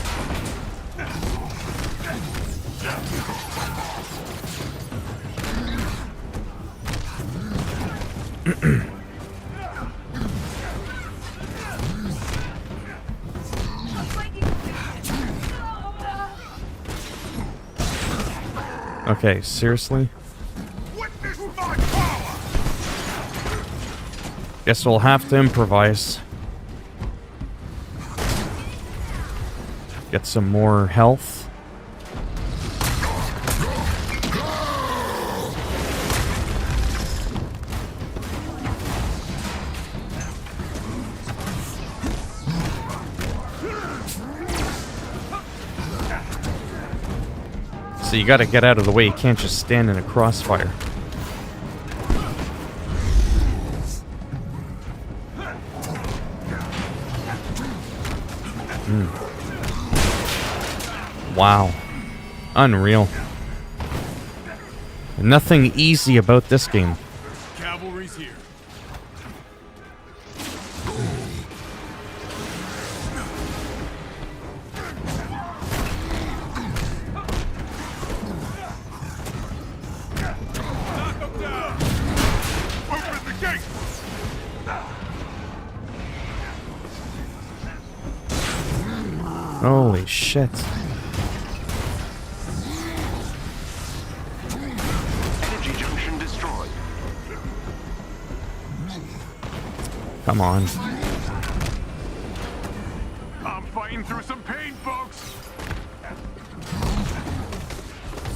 Okay, seriously? Guess we'll have to improvise. Get some more health. So you gotta get out of the way, you can't just stand in a crossfire. Wow. Unreal. Nothing easy about this game. Cavalry's here. Holy shit. Energy junction destroyed. Come on. I'm fighting through some pain, folks.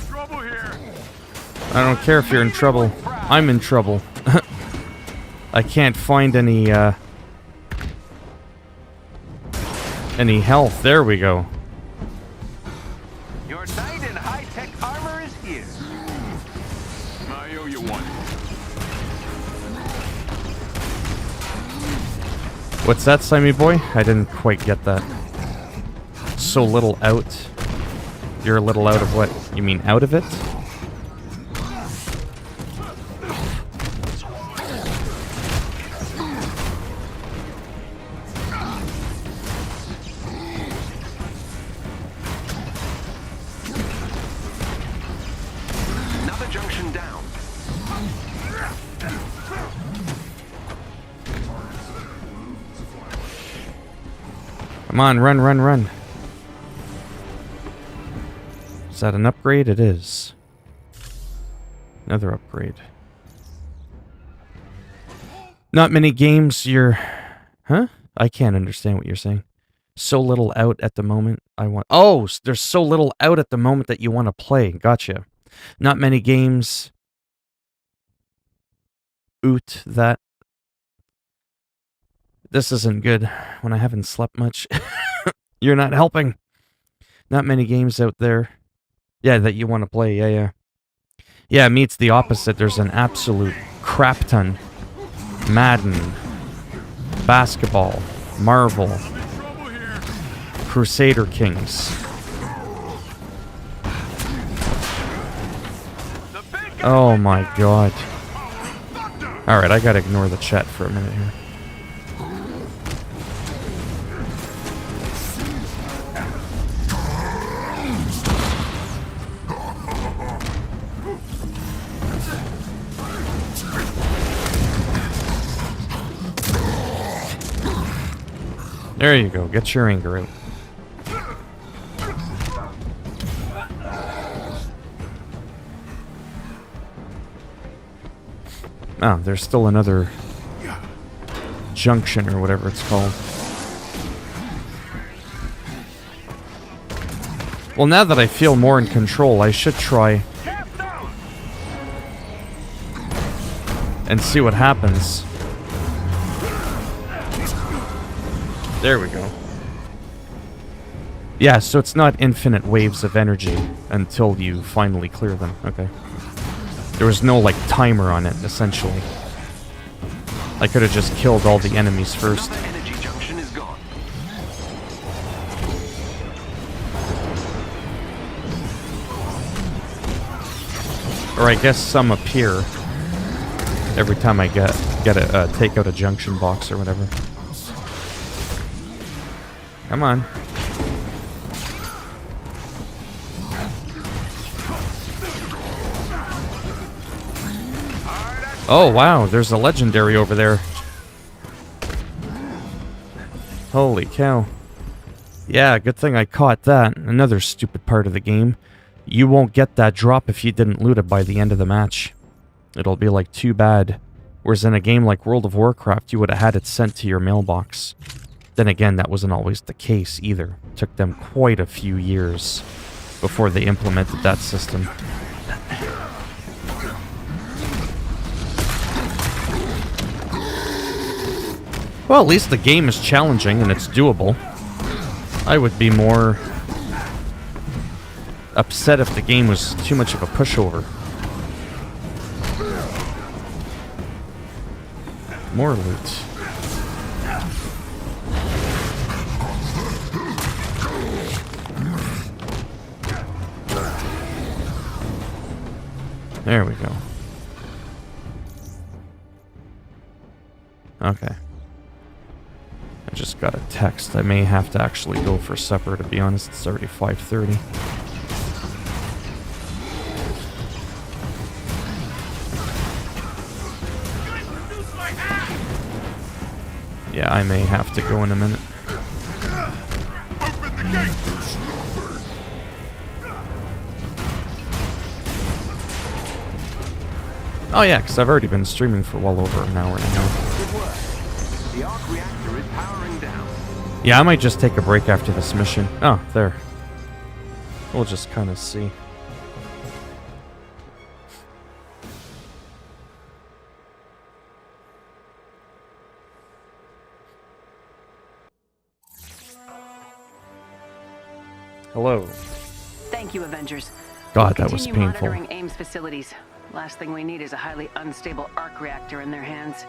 Trouble here. I don't care if you're in trouble. I'm in trouble. I can't find any health. There we go. Your knight in high-tech armor is here. I owe you one. What's that, Simey boy? I didn't quite get that. So little out. You're a little out of what? You mean out of it? Another junction down. Come on, run, run, run. Is that an upgrade? It is. Another upgrade. Not many games you're... Huh? I can't understand what you're saying. So little out at the moment I want... Oh, there's so little out at the moment that you want to play. Gotcha. Not many games... Oot, that... This isn't good when I haven't slept much. You're not helping. Not many games out there. Yeah, that you want to play. Yeah, yeah. Yeah, me, it's the opposite. There's an absolute crap ton. Madden. Basketball. Marvel. Crusader Kings. Oh my god. Alright, I gotta ignore the chat for a minute here. There you go. Get your anger out. Ah, there's still another junction or whatever it's called. Well, now that I feel more in control, I should try and see what happens. There we go. Yeah, so it's not infinite waves of energy until you finally clear them. Okay. There was no, like, timer on it, essentially. I could have just killed all the enemies first. Another energy junction is gone. Or I guess some appear every time I take out a junction box or whatever. Come on. Oh, wow, there's a legendary over there. Holy cow. Yeah, good thing I caught that. Another stupid part of the game. You won't get that drop if you didn't loot it by the end of the match. It'll be like too bad. Whereas in a game like World of Warcraft, you would have had it sent to your mailbox. Then again, that wasn't always the case either. It took them quite a few years before they implemented that system. Well, at least the game is challenging and it's doable. I would be more upset if the game was too much of a pushover. More loot. There we go. Okay. I just got a text. I may have to actually go for supper, to be honest. It's already 5:30. Yeah, I may have to go in a minute. Oh yeah, because I've already been streaming for well over an hour now. Good work. The arc reactor is powering down. Yeah, I might just take a break after this mission. Oh, there. We'll just kind of see. Hello. Thank you, Avengers. God, that was Continue painful. monitoring AIM's facilities. Last thing we need is a highly unstable arc reactor in their hands.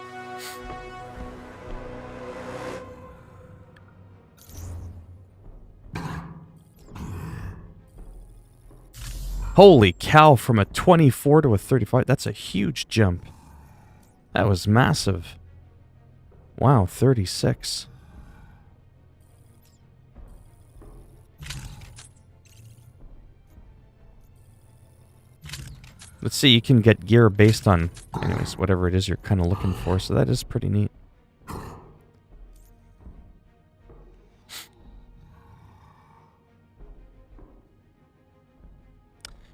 Holy cow, from a 24 to a 35. That's a huge jump. That was massive. Wow, 36. Let's see, you can get gear based on, anyways, whatever it is you're kind of looking for, so that is pretty neat.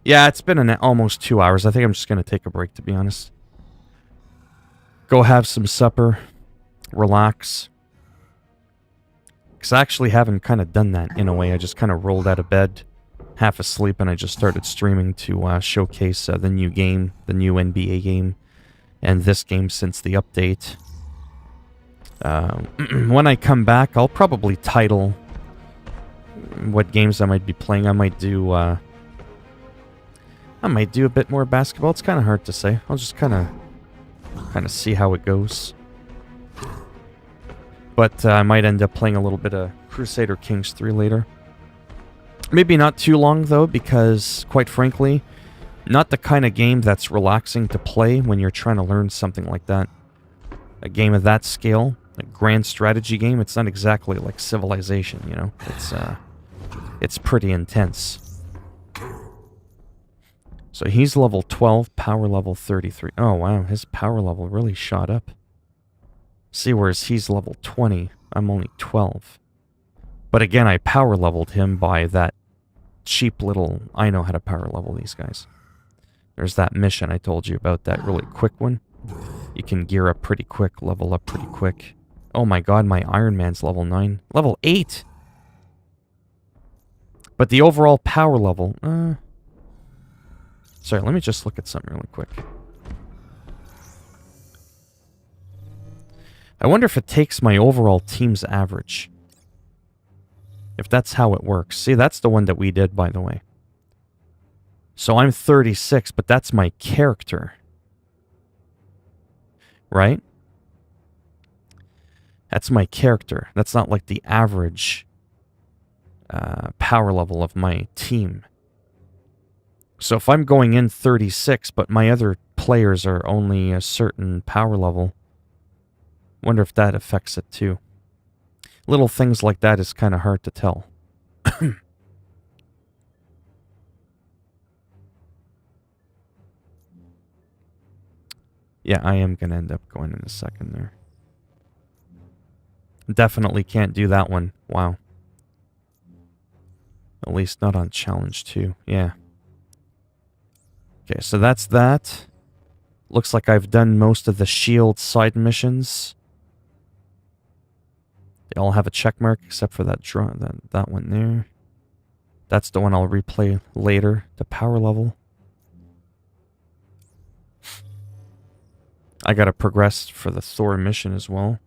Yeah, it's been almost 2 hours. I think I'm just going to take a break, to be honest. Go have some supper, relax. Because I actually haven't kind of done that in a way. I just kind of rolled out of bed, half asleep, and I just started streaming to showcase the new game, the new NBA game, and this game since the update. When I come back, I'll probably title what games I might be playing. I might do a bit more basketball. It's kind of hard to say. I'll just kind of see how it goes. But I might end up playing a little bit of Crusader Kings 3 later. Maybe not too long, though, because, quite frankly, not the kind of game that's relaxing to play when you're trying to learn something like that. A game of that scale, a grand strategy game, it's not exactly like Civilization, you know? It's pretty intense. So he's level 12, power level 33. Oh, wow, his power level really shot up. See, whereas he's level 20, I'm only 12. But again, I power leveled him by that cheap little... I know how to power level these guys. There's that mission I told you about, that really quick one. You can gear up pretty quick, level up pretty quick. Oh my god, my Iron Man's level 9. Level 8! But the overall power level... Sorry, let me just look at something really quick. I wonder if it takes my overall team's average. If that's how it works. See, that's the one that we did, by the way. So I'm 36, but that's my character. Right? That's my character. That's not like the average power level of my team. So if I'm going in 36, but my other players are only a certain power level, wonder if that affects it too. Little things like that is kind of hard to tell. Yeah, I am going to end up going in a second there. Definitely can't do that one. Wow. At least not on Challenge 2. Yeah. Okay, so that's that. Looks like I've done most of the shield side missions. They all have a check mark except for that that one there. That's the one I'll replay later, the power level. I gotta progress for the Thor mission as well.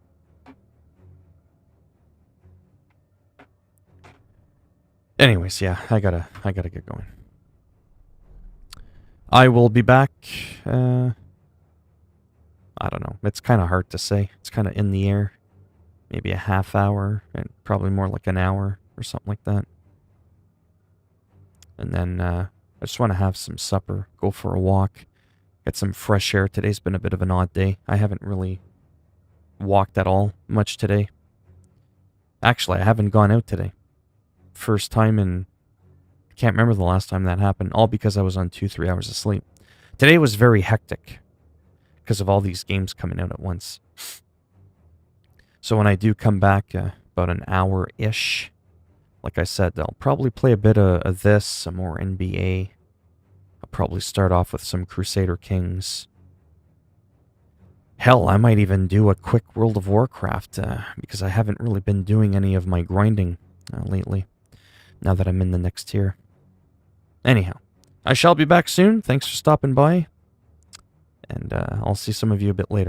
Anyways, yeah, I gotta get going. I will be back. I don't know. It's kind of hard to say. It's kind of in the air. Maybe a half hour, and probably more like an hour or something like that. And then I just want to have some supper, go for a walk, get some fresh air. Today's been a bit of an odd day. I haven't really walked at all much today. Actually, I haven't gone out today. First time in... I can't remember the last time that happened, all because I was on 2-3 hours of sleep. Today was very hectic because of all these games coming out at once. So when I do come back, about an hour-ish, like I said, I'll probably play a bit of this, some more NBA. I'll probably start off with some Crusader Kings. Hell, I might even do a quick World of Warcraft, because I haven't really been doing any of my grinding lately, now that I'm in the next tier. Anyhow, I shall be back soon. Thanks for stopping by, and I'll see some of you a bit later.